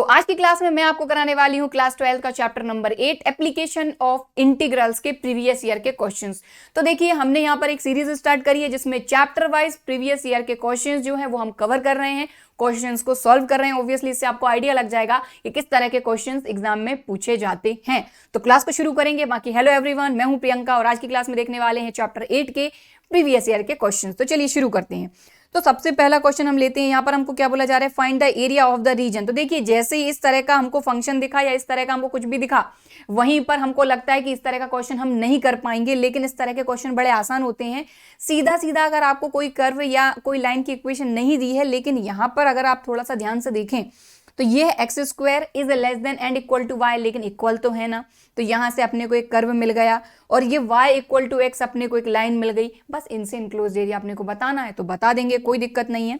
आज की क्लास में मैं आपको कराने वाली हूँ क्लास 12 का chapter number 8 application of integrals के प्रीवियस ईयर के क्वेश्चंस। तो देखिए हमने यहाँ पर एक सीरीज स्टार्ट करी है जिसमें चैप्टर वाइज प्रीवियस ईयर के क्वेश्चंस जो है वो हम कवर कर रहे हैं, क्वेश्चंस को सॉल्व कर रहे हैं। ऑब्वियसली इससे आपको आइडिया लग जाएगा कि किस तरह के क्वेश्चंस एग्जाम में पूछे जाते हैं। तो क्लास को शुरू करेंगे। बाकी हेलो एवरीवन, मैं हूं प्रियंका और आज की क्लास में देखने वाले हैं चैप्टर 8 के प्रीवियस ईयर के क्वेश्चंस। तो चलिए शुरू करते हैं। तो सबसे पहला क्वेश्चन हम लेते हैं। यहाँ पर हमको क्या बोला जा रहा है, find the area of the region. तो देखिए जैसे ही इस तरह का हमको फंक्शन दिखा या इस तरह का हमको कुछ भी दिखा, वहीं पर हमको लगता है कि इस तरह का क्वेश्चन हम नहीं कर पाएंगे, लेकिन इस तरह के क्वेश्चन बड़े आसान होते हैं। सीधा सीधा अगर आपको कोई कर्व या कोई लाइन की इक्वेशन नहीं दी है, लेकिन यहाँ पर अगर आप थोड़ा सा ध्यान से देखें तो ये x square is less than and equal to y, लेकिन इक्वल तो है ना। तो यहां से अपने को एक कर्व मिल गया और ये y इक्वल टू एक्स अपने को एक लाइन मिल गई। बस इनसे इनक्लोज्ड एरिया अपने को बताना है तो बता देंगे, कोई दिक्कत नहीं है।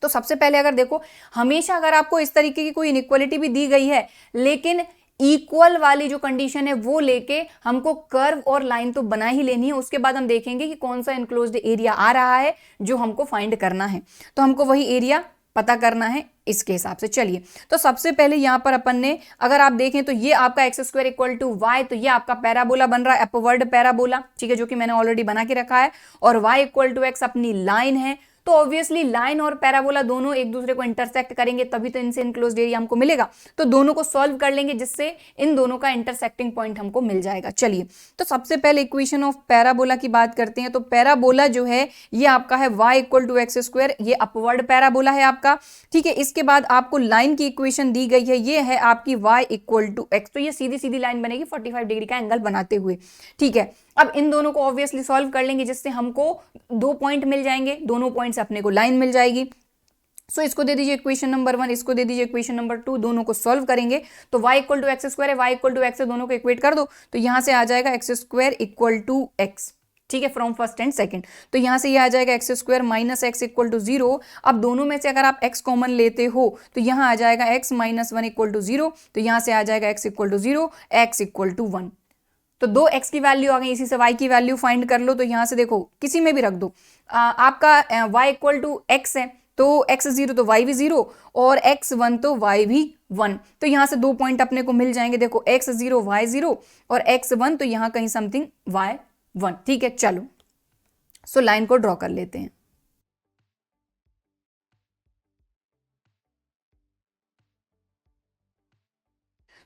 तो सबसे पहले अगर देखो, हमेशा अगर आपको इस तरीके की कोई इनइक्वालिटी भी दी गई है, लेकिन इक्वल वाली जो कंडीशन है वो लेके हमको कर्व और लाइन तो बना ही लेनी है। उसके बाद हम देखेंगे कि कौन सा इनक्लोज्ड एरिया आ रहा है जो हमको फाइंड करना है। तो हमको वही एरिया पता करना है इसके हिसाब से। चलिए तो सबसे पहले यहां पर अपन ने अगर आप देखें तो ये आपका x square equal to y, तो ये आपका पैराबोला बन रहा है, अपवर्ड पैराबोला, ठीक है, जो कि मैंने ऑलरेडी बना के रखा है। और वाई इक्वल टू एक्स अपनी लाइन है। तो ऑब्वियसली लाइन और पैराबोला दोनों एक दूसरे को इंटरसेक्ट करेंगे तभी तो इनसे इनक्लोज्ड एरिया हमको मिलेगा। तो दोनों को सॉल्व कर लेंगे जिससे इन दोनों का इंटरसेक्टिंग पॉइंट हमको मिल जाएगा। चलिए तो सबसे पहले इक्वेशन ऑफ पैराबोला की बात करते हैं। तो पैराबोला जो है ये आपका है y equal to x square, ये अपवर्ड पैराबोला है आपका, ठीक है। इसके बाद आपको लाइन की इक्वेशन दी गई है, ये है आपकी y इक्वल टू एक्स। तो ये सीधी सीधी लाइन बनेगी 45 डिग्री का एंगल बनाते हुए, ठीक है। अब इन दोनों को ऑब्वियसली सॉल्व कर लेंगे जिससे हमको 2 पॉइंट मिल जाएंगे, दोनों पॉइंट से अपने को लाइन मिल जाएगी। सो इसको दे दीजिए इक्वेशन नंबर 1, इसको दे दीजिए इक्वेशन नंबर 2, दोनों को सॉल्व करेंगे तो y equal to x square है, y इक्वल टू एक्स से दोनों को इक्वेट कर दो तो यहां से आ जाएगा x square equal to x, ठीक है, फ्रॉम फर्स्ट एंड सेकंड। तो यहां से ये आ जाएगा x square minus x equal to 0। अब दोनों में से अगर आप x कॉमन लेते हो तो यहां आ जाएगा x माइनस 1 इक्वल टू 0। तो यहां से आ जाएगा x equal to 0, x equal to 1। तो 2 x की वैल्यू आ गई, इसी से y की वैल्यू फाइंड कर लो। तो यहां से देखो किसी में भी रख दो, आपका y इक्वल टू x है तो x 0 तो y भी 0 और x 1 तो y भी 1। तो यहां से 2 पॉइंट अपने को मिल जाएंगे। देखो x 0 y 0 और x 1 तो यहां कहीं समथिंग y 1, ठीक है। चलो सो लाइन को ड्रॉ कर लेते हैं।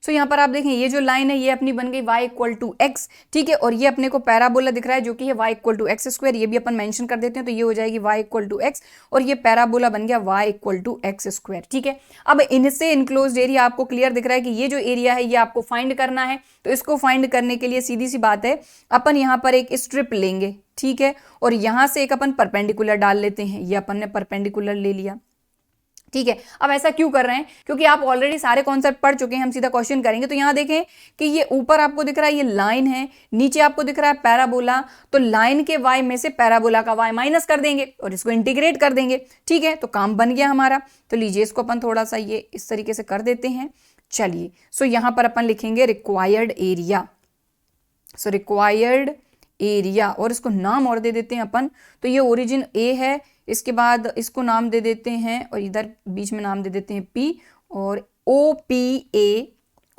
सो यहाँ पर आप देखें ये जो लाइन है ये अपनी बन गई y इक्वल टू एक्स, ठीक है। और ये अपने को पैराबोला दिख रहा है जो कि है y equal to x square, ये भी अपन मेंशन कर देते हैं। तो ये हो जाएगी y इक्वल टू एक्स और ये पैराबोला बन गया y equal to x square, ठीक है। अब इनसे इनक्लोज्ड एरिया आपको क्लियर दिख रहा है कि ये जो एरिया है ये आपको फाइंड करना है। तो इसको फाइंड करने के लिए सीधी सी बात है, अपन यहाँ पर एक स्ट्रिप लेंगे, ठीक है, और यहाँ से एक अपन परपेंडिकुलर डाल लेते हैं। ये अपन ने परपेंडिकुलर ले लिया, ठीक है। अब ऐसा क्यों कर रहे हैं, क्योंकि आप ऑलरेडी सारे कॉन्सेप्ट पढ़ चुके हैं। हम सीधा क्वेश्चन करेंगे। तो यहां देखें कि ये ऊपर आपको दिख रहा है ये लाइन है, नीचे आपको दिख रहा है पैराबोला। तो लाइन के y में से पैराबोला का y माइनस कर देंगे और इसको इंटीग्रेट कर देंगे, ठीक है। तो काम बन गया हमारा। तो लीजिए इसको अपन थोड़ा सा ये इस तरीके से कर देते हैं। चलिए सो यहां पर अपन लिखेंगे required area. So required area और इसको नाम और दे देते हैं अपन। तो ये ओरिजिन A है, इसके बाद इसको नाम दे देते हैं और इधर बीच में नाम दे देते हैं P और OPA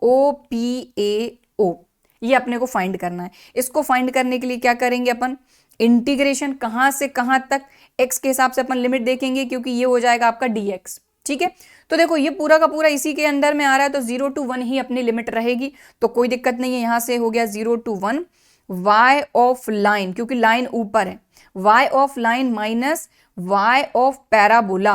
OPAO। ये अपने को फाइंड करना है। इसको फाइंड करने के लिए क्या करेंगे अपन, इंटीग्रेशन कहां से कहां तक x के हिसाब से अपन लिमिट देखेंगे, क्योंकि ये हो जाएगा आपका dx, ठीक है। तो देखो ये पूरा का पूरा इसी के अंदर में आ रहा है तो 0 to 1 ही अपनी लिमिट रहेगी, तो कोई दिक्कत नहीं है। यहां से हो गया 0 to 1 y ऑफ लाइन, क्योंकि लाइन ऊपर है, y of line minus y of parabola,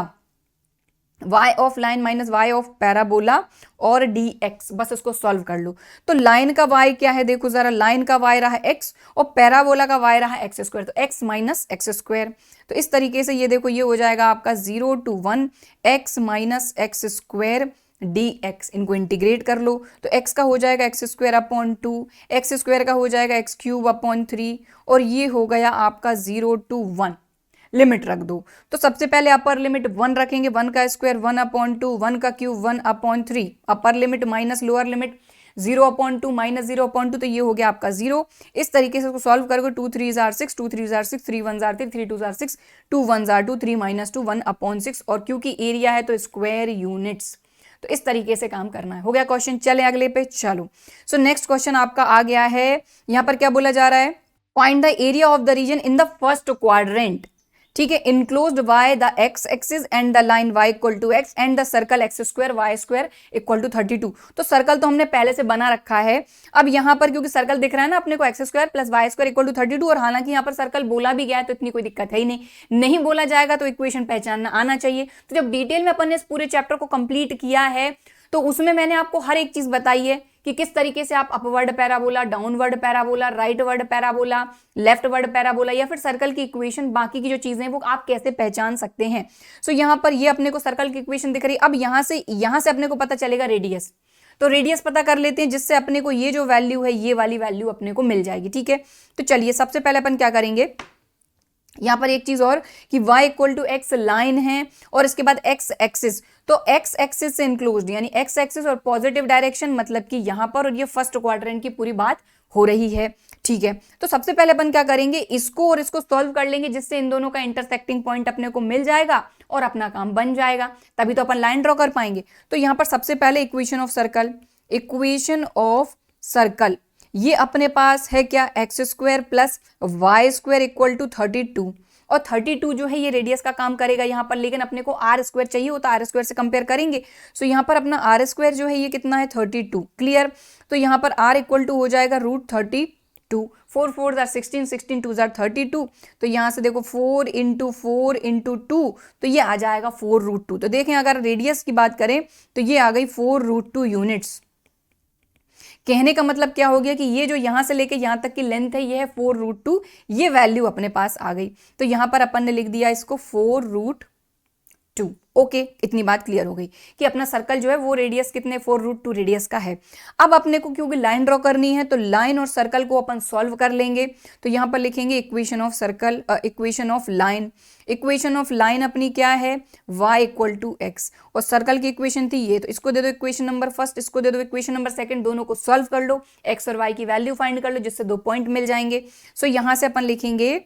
y of line minus y of parabola और dx। बस इसको सॉल्व कर लो। तो लाइन का y क्या है, देखो जरा, लाइन का y रहा x और पैराबोला का y रहा एक्स स्क्वायर, तो x माइनस एक्स स्क्वायर। तो इस तरीके से ये देखो ये हो जाएगा आपका 0 to 1 x minus x square dx। इनको इंटीग्रेट कर लो तो x का हो जाएगा x square upon 2, x square का हो जाएगा एक्स क्यूब अपॉन 3 और ये हो गया आपका 0 to 1। लिमिट रख दो। तो सबसे पहले अपर लिमिट 1 रखेंगे, 1 का स्क्वायर 1 अपॉन 2, 1 का क्यूब 1 अपॉन 3, अपर limit minus lower limit 0 upon 2 minus 0 upon 2, तो ये हो गया आपका 0। इस तरीके से इसको सॉल्व करोगे 2 3 jar 6, 2 3 jar 6, 3 1 jar 3, 3 2 jar 6, 2 1 jar 2, 3 minus 2 1 upon 6। और क्योंकि एरिया है तो स्क्वायर यूनिट्स, तो इस तरीके से काम करना है। हो गया क्वेश्चन, चले अगले पे। चलो सो नेक्स्ट क्वेश्चन आपका आ गया है, यहां पर क्या बोला जा रहा है, find the area of the region in the first quadrant, ठीक है, enclosed by the x axis and the line y equal to x and the circle x square y square equal to 32। तो circle तो हमने पहले से बना रखा है। अब यहां पर क्योंकि सर्कल दिख रहा है ना अपने को x square plus y square equal to 32, और हालांकि यहां पर सर्कल बोला भी गया है तो इतनी कोई दिक्कत है ही नहीं, नहीं बोला जाएगा तो इक्वेशन पहचानना आना चाहिए। तो जब डिटेल में अपन ने इस पूरे चैप्टर को कंप्लीट किया है तो उसमें मैंने आपको हर एक चीज बताई है कि किस तरीके से आप upward parabola, downward parabola, right word parabola, left word parabola या फिर सर्कल की इक्वेशन, बाकी की जो चीजें हैं वो आप कैसे पहचान सकते हैं। सो यहां पर ये अपने को सर्कल की इक्वेशन दिख रही है। अब यहां से अपने को पता चलेगा रेडियस, तो रेडियस पता कर लेते हैं जिससे अपने को ये जो वैल्यू है ये वाली वैल्यू अपने को मिल जाएगी। ठीक है, तो चलिए सबसे पहले अपन क्या करेंगे, यहां पर एक चीज और कि y equal to x line है और इसके बाद x एक्सिस, तो x एक्सिस से इंक्लोज्ड यानी x एक्सिस और पॉजिटिव डायरेक्शन, मतलब कि यहां पर, और ये फर्स्ट क्वाड्रेंट की पूरी बात हो रही है। ठीक है, तो सबसे पहले अपन क्या करेंगे, इसको और इसको सॉल्व कर लेंगे जिससे इन दोनों का इंटरसेक्टिंग पॉइंट अपने को मिल जाएगा और अपना काम बन जाएगा, तभी तो अपन लाइन ड्रॉ कर पाएंगे। तो यहां पर सबसे पहले इक्वेशन ऑफ सर्कल, ये अपने पास है क्या, x square plus y square equal to 32, और 32 जो है ये रेडियस का काम करेगा यहाँ पर, लेकिन अपने को आर स्क्वायर चाहिए होता है, आर स्क्वायर से कंपेयर करेंगे। सो यहाँ पर अपना आर स्क्वायर जो है ये कितना है 32, क्लियर। तो यहाँ पर आर इक्वल टू हो जाएगा √32, 4 4 जार 16, 16 2 जार 32, तो यहाँ से देखो 4 इंटू 4 इंटू 2, तो ये आ जाएगा 4√2। तो देखें अगर रेडियस की बात करें तो ये आ गई 4√2 यूनिट्स। कहने का मतलब क्या हो गया कि ये जो यहां से लेके यहां तक की लेंथ है ये है 4√2, ये वैल्यू अपने पास आ गई। तो यहां पर अपन ने लिख दिया इसको 4√2। ओके, इतनी बात क्लियर हो गई कि अपना सर्कल जो है वो रेडियस कितने 4√2 रेडियस का है। अब अपने को क्योंकि लाइन ड्रॉ करनी है तो लाइन और सर्कल को अपन सॉल्व कर लेंगे। तो यहां पर लिखेंगे equation of circle, equation of line. Equation of line अपनी क्या है, y इक्वल टू एक्स, और सर्कल की इक्वेशन थी ये, तो इसको दे दो इक्वेशन नंबर फर्स्ट, इसको दे दो इक्वेशन नंबर सेकंड, दोनों को सॉल्व कर लो, x और y की वैल्यू फाइंड कर लो जिससे 2 पॉइंट मिल जाएंगे। सो यहां से अपन लिखेंगे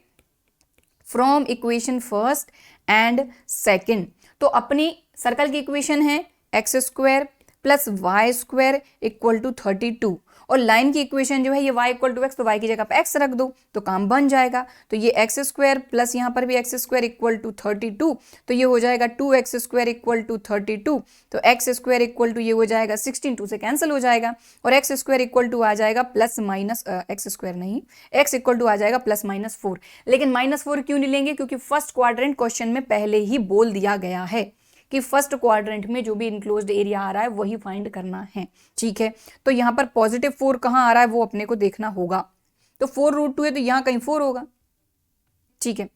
from equation first and second. तो अपनी सर्कल की इक्वेशन है x square plus y square equal to 32, और लाइन की इक्वेशन जो है ये y इक्वल टू एक्स, तो y की जगह पे x रख दो तो काम बन जाएगा। तो ये एक्स स्क्वायर प्लस यहाँ पर भी एक्स स्क्वायर इक्वल टू 32, तो ये हो जाएगा 2x स्क्वायर इक्वल टू 32, तो एक्स स्क्वायर इक्वल टू ये हो जाएगा 16, 2 से कैंसिल हो जाएगा, और एक्स स्क्वायर इक्वल टू आ जाएगा प्लस माइनस, एक्स स्क्वायर नहीं, एक्स इक्वल टू आ जाएगा प्लस माइनस 4। लेकिन -4 क्यों नहीं लेंगे, क्योंकि फर्स्ट क्वाड्रेंट क्वेश्चन में पहले ही बोल दिया गया है कि फर्स्ट क्वाड्रेंट में जो भी इनक्लोज्ड एरिया आ रहा है वही फाइंड करना है। ठीक है, तो यहां पर +4 कहां आ रहा है वो अपने को देखना होगा, तो 4√2 है तो यहां कहीं 4 होगा। ठीक है,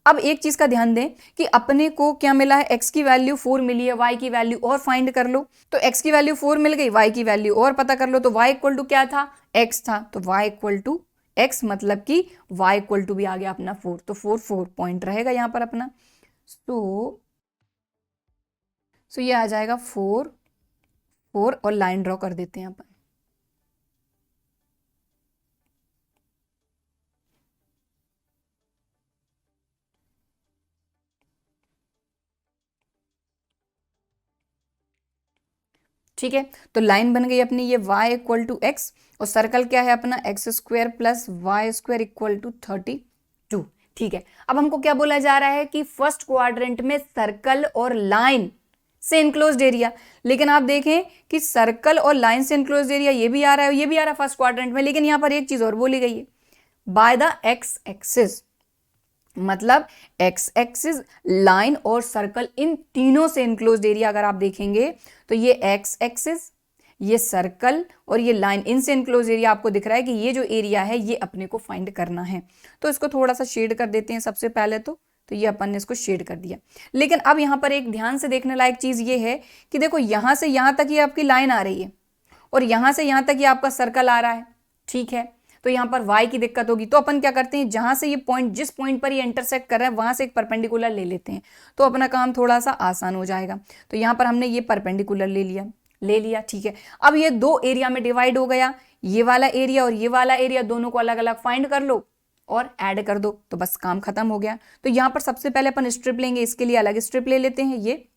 अब एक चीज का ध्यान दें कि अपने को क्या मिला है, x की वैल्यू 4 मिली है, y की वैल्यू और फाइंड कर लो। तो x की वैल्यू 4 मिल गई, y की वैल्यू और पता कर लो, तो y इक्वल टू क्या था, x था, तो y इक्वल टू x, मतलब कि y इक्वल टू भी आ गया अपना 4, तो 4 पॉइंट रहेगा यहां पर अपना। सो ये आ जाएगा 4 4, और लाइन ड्रॉ कर देते हैं अपन। ठीक है, तो लाइन बन गई अपनी ये y इक्वल टू एक्स, और सर्कल क्या है अपना x square plus y square equal to 32। ठीक है, अब हमको क्या बोला जा रहा है कि फर्स्ट क्वाड्रेंट में सर्कल और लाइन से इनक्लोज्ड एरिया, लेकिन आप देखें कि सर्कल और लाइन से इनक्लोज्ड एरिया ये भी आ रहा है, ये भी आ रहा है फर्स्ट क्वाड्रेंट में, लेकिन यहां पर एक चीज और बोली गई है, बाय द एक्स एक्सिस, मतलब एक्स एक्सिस, लाइन और सर्कल इन तीनों से इनक्लोज्ड एरिया अगर आप देखेंगे तो ये एक्स एक्सिस, ये सर्कल और ये लाइन, इनसे इनक्लोज एरिया आपको दिख रहा है कि ये जो एरिया है ये अपने को फाइंड करना है। तो इसको थोड़ा सा शेड कर देते हैं सबसे पहले, तो ये अपन ने इसको शेड कर दिया। लेकिन अब यहाँ पर एक ध्यान से देखने लायक चीज ये है कि देखो यहां से यहां तक ये आपकी लाइन आ रही है और यहां से यहां तक ये आपका सर्कल आ रहा है। ठीक है, तो यहाँ पर y की दिक्कत होगी, तो अपन क्या करते हैं, जहां से ये पॉइंट, जिस पॉइंट पर ये इंटरसेक्ट कर रहा है वहां से एक परपेंडिकुलर ले लेते हैं, तो अपना काम थोड़ा सा आसान हो जाएगा। तो यहाँ पर हमने ये परपेंडिकुलर ले लिया। ठीक है, अब ये 2 एरिया में डिवाइड हो गया, ये वाला एरिया और ये वाला एरिया, दोनों को अलग अलग फाइंड कर लो और ऐड कर दो, तो बस काम खत्म हो गया। तो यहाँ पर सबसे पहले अपन स्ट्रिप लेंगे, इसके लिए अलग स्ट्रिप ले लेते हैं, ये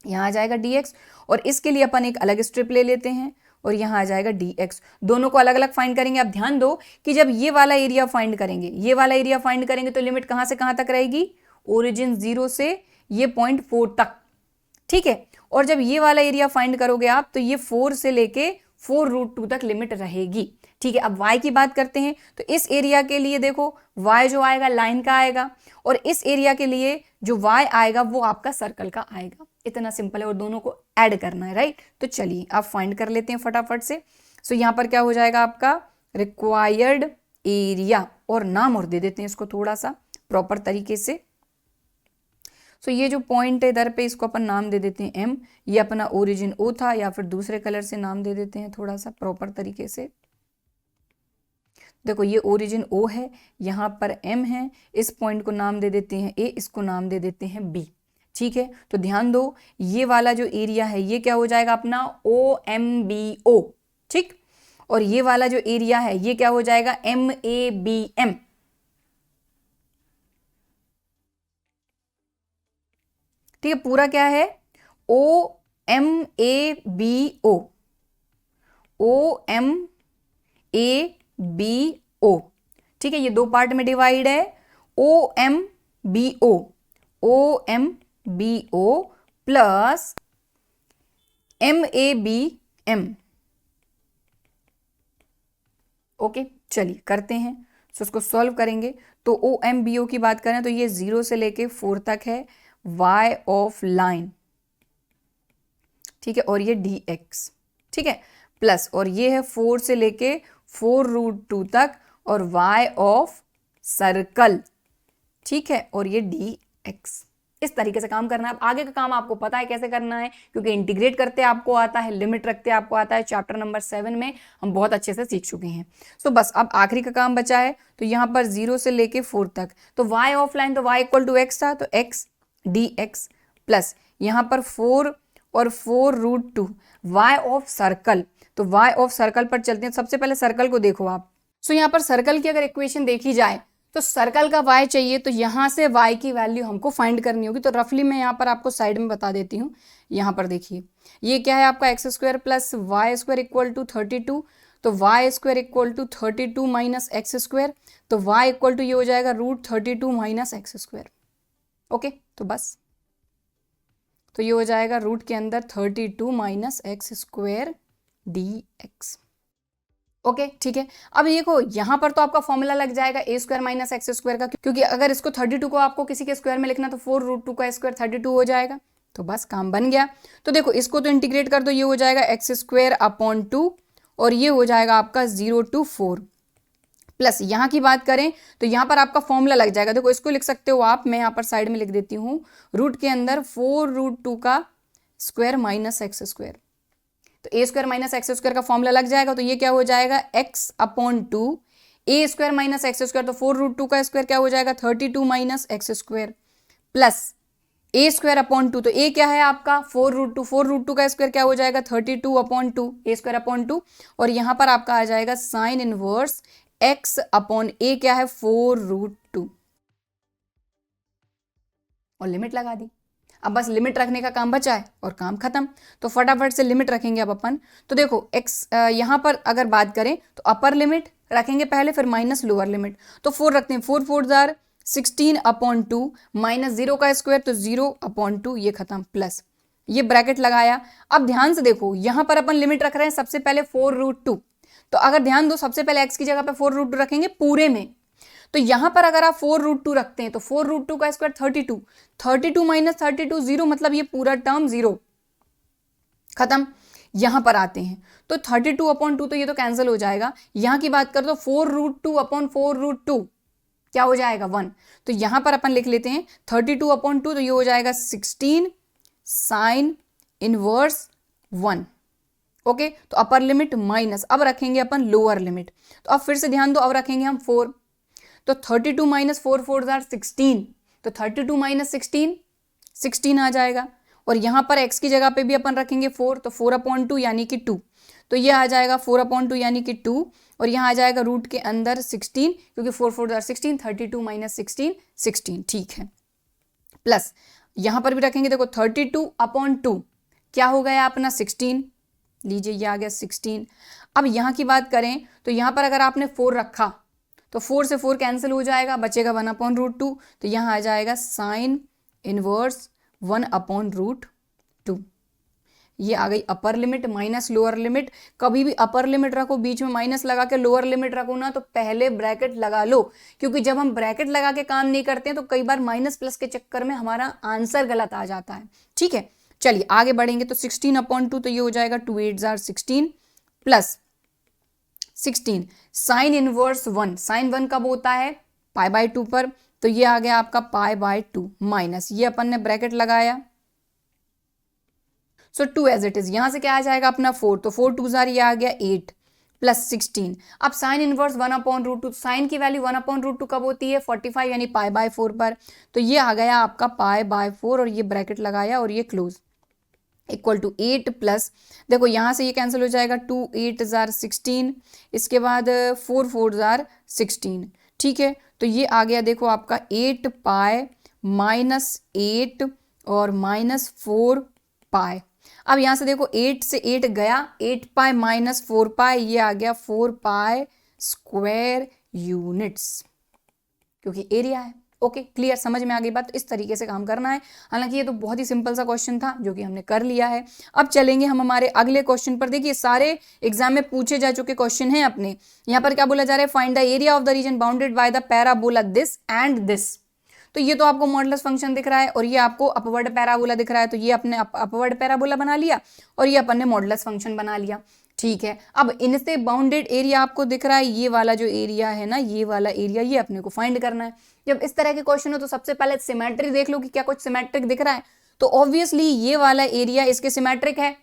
यहाँ आ जाएगा dx, और इसके लिए अपन एक अलग स्ट्रिप ले लेते हैं और यहाँ आ जाएगा dx। दोनों को अलग अलग फाइंड करेंगे। आप ध्यान दो कि जब ये वाला एरिया फाइंड करेंगे, ये वाला एरिया फाइंड करेंगे तो लिमिट कहाँ से कहाँ तक रहेगी, ओरिजिन 0 से ये पॉइंट 4 तक, ठीक है। और जब ये वाला एरिया फाइंड करोगे आप तो ये 4 से लेके 4√2 तक लिमिट रहेगी, ठीक है। अब y की बात करते हैं तो इस एरिया के लिए देखो y जो आएगा लाइन का आएगा, और इस एरिया के लिए जो y आएगा वो आपका सर्कल का आएगा। इतना सिंपल है, और दोनों को ऐड करना है, राइट। तो चलिए आप फाइंड कर लेते हैं फटाफट से। सो यहाँ पर क्या हो जाएगा आपका रिक्वायर्ड एरिया, और नाम और दे देते हैं इसको थोड़ा सा प्रॉपर तरीके से। सो ये जो पॉइंट है इधर पे, इसको अपन नाम दे देते हैं m। ये अपना ओरिजिन o था, या फिर दूसरे कलर से नाम दे देते हैं थोड़ा सा प्रॉपर तरीके से। देखो ये ओरिजिन o है, यहाँ पर m है, इस पॉइंट को नाम दे देते हैं a, इसको नाम दे देते हैं b, ठीक है। तो ध्यान दो ये वाला जो एरिया है ये क्या हो जाएगा अपना OMBO, ठीक। और ये वाला जो एरिया है ये क्या हो जाएगा MABM, ठीक है। पूरा क्या है OMABO, OMABO, ठीक है। ये दो पार्ट में डिवाइड है, OMBO प्लस MABM। ओके चलिए करते हैं। सो इसको सॉल्व करेंगे तो OMBO की बात करें तो ये 0 से लेके 4 तक है, y ऑफ लाइन, ठीक है, और ये dx, ठीक है, प्लस और ये है 4 से लेके 4√2 तक, और y ऑफ सर्कल, ठीक है, और ये dx। इस तरीके से काम करना है। अब आगे का काम आपको पता है कैसे करना है, क्योंकि इंटीग्रेट करते आपको आता है, लिमिट रखते आपको आता है। चैप्टर नंबर 7 में हम बहुत अच्छे से सीख चुके हैं। सो बस अब आखिरी का काम बचा है। तो यहाँ पर 0 से लेके 4 तक, तो y ऑफ लाइन, तो y इक्वल टू x था, तो x dx, प्लस यहाँ पर 4 और 4√2 y ऑफ सर्कल। तो y ऑफ सर्कल पर चलते हैं। सबसे पहले सर्कल को देखो आप। सो यहाँ पर सर्कल की अगर इक्वेशन देखी जाए तो सर्कल का y चाहिए, तो यहाँ से y की वैल्यू हमको फाइंड करनी होगी। तो रफली मैं यहाँ पर आपको साइड में बता देती हूँ। यहाँ पर देखिए ये क्या है आपका x² plus y² equal to 32, तो y² equal to 32 minus x², तो y इक्वल टू ये हो जाएगा √32 माइनस x²। ओके तो बस, तो ये हो जाएगा रूट के अंदर 32 माइनस x² dx। ओके ठीक है। अब देखो यहाँ पर तो आपका फॉर्मूला लग जाएगा a² माइनस x² का, क्योंकि अगर इसको 32 को आपको किसी के स्क्वायर में लिखना तो 4√2 का स्क्वायर 32 हो जाएगा। तो बस काम बन गया। तो देखो इसको तो इंटीग्रेट कर दो, ये हो जाएगा x² अपॉन 2, और ये हो जाएगा आपका 0 to 4, प्लस यहाँ की बात करें तो यहाँ पर आपका फॉर्मूला लग जाएगा। देखो इसको लिख सकते हो आप, मैं यहाँ पर साइड में लिख देती हूँ, रूट के अंदर 4√2 का स्क्वायर माइनस x², तो a² माइनस x² का फॉर्मूला लग जाएगा। तो ये क्या हो जाएगा x upon 2, a² minus x², तो 4√2 का स्क्वायर क्या हो जाएगा 32 minus x², plus a² upon 2, तो a क्या है आपका 4√2 का स्क्वायर क्या हो जाएगा 32 अपॉन 2, a² अपॉन 2, और यहाँ पर आपका आ जाएगा sine inverse x upon a क्या है 4√2, और लिमिट लगा दी। अब बस लिमिट रखने का काम बचा है और काम खत्म। तो फटाफट से लिमिट रखेंगे अब अपन। तो देखो x यहाँ पर अगर बात करें तो अपर लिमिट रखेंगे पहले, फिर माइनस लोअर लिमिट। तो 4 रखते हैं, 4 4 जार 16 अपॉन 2 माइनस 0 का स्क्वायर, तो 0 अपॉन 2, ये खत्म, प्लस ये ब्रैकेट लगाया। अब ध्यान से देखो यहाँ पर अपन लिमिट रख रहे हैं सबसे पहले 4√2, तो अगर ध्यान दो सबसे पहले x की जगह पे 4√2 रखेंगे पूरे में। तो यहां पर अगर आप 4√2 रखते हैं तो 4√2 का स्क्वायर 32, 32 माइनस 32 0, मतलब ये पूरा टर्म 0 खत्म। यहां पर आते हैं तो 32 अपॉन 2, तो ये तो कैंसिल हो जाएगा। यहां की बात करें तो 4√2 अपॉन 4√2 क्या हो जाएगा 1, तो यहां पर अपन लिख लेते हैं 32 अपॉन 2, तो ये हो जाएगा 16 साइन इनवर्स 1। ओके तो अपर लिमिट माइनस, अब रखेंगे अपन लोअर लिमिट। तो अब फिर से ध्यान दो, अब रखेंगे हम 4, तो 32 माइनस 4 4 जार 16, तो 32 माइनस 16 आ जाएगा। और यहाँ पर x की जगह पे भी अपन रखेंगे 4, तो 4 अपॉन 2 यानी कि 2, तो ये आ जाएगा 4 अपॉन 2 यानी कि 2, और यहाँ आ जाएगा रूट के अंदर 16, क्योंकि 4 4 जार 16, 32 माइनस 16 16, ठीक है, प्लस यहां पर भी रखेंगे, देखो 32/2 क्या हो गया अपना 16, लीजिए ये आ गया 16। अब यहां की बात करें तो यहां पर अगर आपने 4 रखा तो 4 से 4 कैंसिल हो जाएगा, बचेगा 1/√2, तो यहां आ जाएगा साइन इनवर्स 1/√2। ये आ गई अपर लिमिट माइनस लोअर लिमिट। कभी भी अपर लिमिट रखो, बीच में माइनस लगा के लोअर लिमिट रखो ना, तो पहले ब्रैकेट लगा लो, क्योंकि जब हम ब्रैकेट लगा के काम नहीं करते हैं तो कई बार माइनस प्लस के चक्कर में हमारा आंसर गलत आ जाता है। ठीक है, चलिए आगे बढ़ेंगे। तो 16/2 तो ये हो जाएगा 2 8 जार 16 प्लस 16 साइन इनवर्स 1, साइन 1 कब होता है π/2 पर, तो ये आ गया आपका π/2 माइनस ये अपन ने ब्रैकेट लगाया, सो 2 एज इट इज। यहां से क्या आ जाएगा अपना 4, तो 4 2 जार ये आ गया 8 प्लस 16। अब साइन इनवर्स 1/√2, साइन की वैल्यू 1/√2 कब होती है 45 यानी π/4 पर, तो ये आ गया आपका π/4 और ये ब्रैकेट लगाया और ये क्लोज इक्वल टू 8 प्लस, देखो यहां से ये कैंसिल हो जाएगा, 2 8 जार 16, इसके बाद 4 4 जार 16। ठीक है, तो ये आ गया देखो आपका 8 पाई माइनस 8 और माइनस 4 पाई। अब यहां से देखो 8 से 8 गया, 8 पाई माइनस 4 पाई, ये आ गया 4 पाई स्क्वायर यूनिट्स, क्योंकि एरिया है। ओके क्लियर, समझ में आ गई बात। तो इस तरीके से काम करना है। हालांकि ये तो बहुत ही सिंपल सा क्वेश्चन था जो कि हमने कर लिया है। अब चलेंगे हम हमारे अगले क्वेश्चन पर। देखिए सारे एग्जाम में पूछे जा चुके क्वेश्चन हैं अपने। यहाँ पर क्या बोला जा रहा है, find the area of the reason bounded by the parabola this and this. तो ये तो आपको मॉडुलस फंक्शन दिख रहा है और ये आपको अपवर्ड पैराबोला दिख रहा है, तो ये अपने अपवर्ड पैराबोला बना लिया और ये अपन ने मॉडुलस फंक्शन बना लिया। ठीक है, अब इनसे बाउंडेड एरिया आपको दिख रहा है, ये वाला जो एरिया है ना, ये वाला एरिया, ये अपने को फाइंड करना है। जब इस तरह के क्वेश्चन हो तो सबसे पहले सिमेट्री देख लो कि क्या कुछ सिमेट्रिक दिख रहा है। तो ऑब्वियसली ये वाला एरिया इसके सिमेट्रिक है,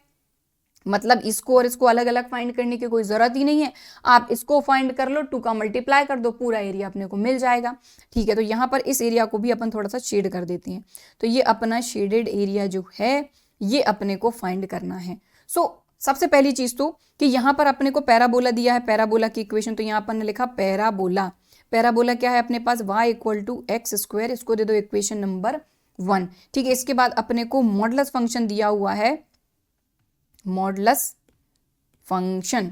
मतलब इसको और इसको अलग अलग फाइंड करने की कोई जरूरत ही नहीं है। आप इसको फाइंड कर लो, 2 का मल्टीप्लाई कर दो, पूरा एरिया अपने को मिल जाएगा। ठीक है, तो यहाँ पर इस एरिया को भी अपन थोड़ा सा शेड कर देते हैं। तो ये अपना शेडेड एरिया जो है ये अपने को फाइंड करना है। सबसे पहली चीज तो कि यहाँ पर अपने को पैराबोला दिया है, पैराबोला की इक्वेशन। तो यहाँ अपन ने लिखा पैराबोला। पैराबोला क्या है अपने पास, y=x², इसको दे दो इक्वेशन नंबर 1। ठीक है, इसके बाद अपने को मॉडुलस फंक्शन दिया हुआ है, मॉडुलस फंक्शन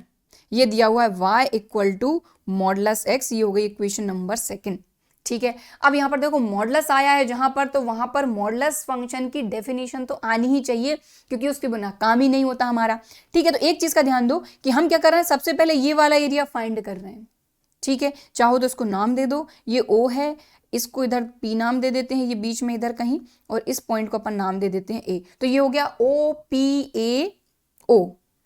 ये दिया हुआ है y=(x), ये हो गई इक्वेशन नंबर 2। ठीक है, अब यहां पर देखो मॉडुलस आया है जहां पर, तो वहां पर मॉडुलस फंक्शन की डेफिनेशन तो आनी ही चाहिए, क्योंकि उसके बिना काम ही नहीं होता हमारा। ठीक है, तो एक चीज का ध्यान दो कि हम क्या कर रहे हैं, सबसे पहले ये वाला एरिया फाइंड कर रहे हैं। ठीक है, चाहो तो इसको नाम दे दो, ये O है, इसको इधर P नाम दे देते हैं, ये बीच में इधर कहीं, और इस पॉइंट को अपन नाम दे देते हैं A। तो ये हो गया OPAO,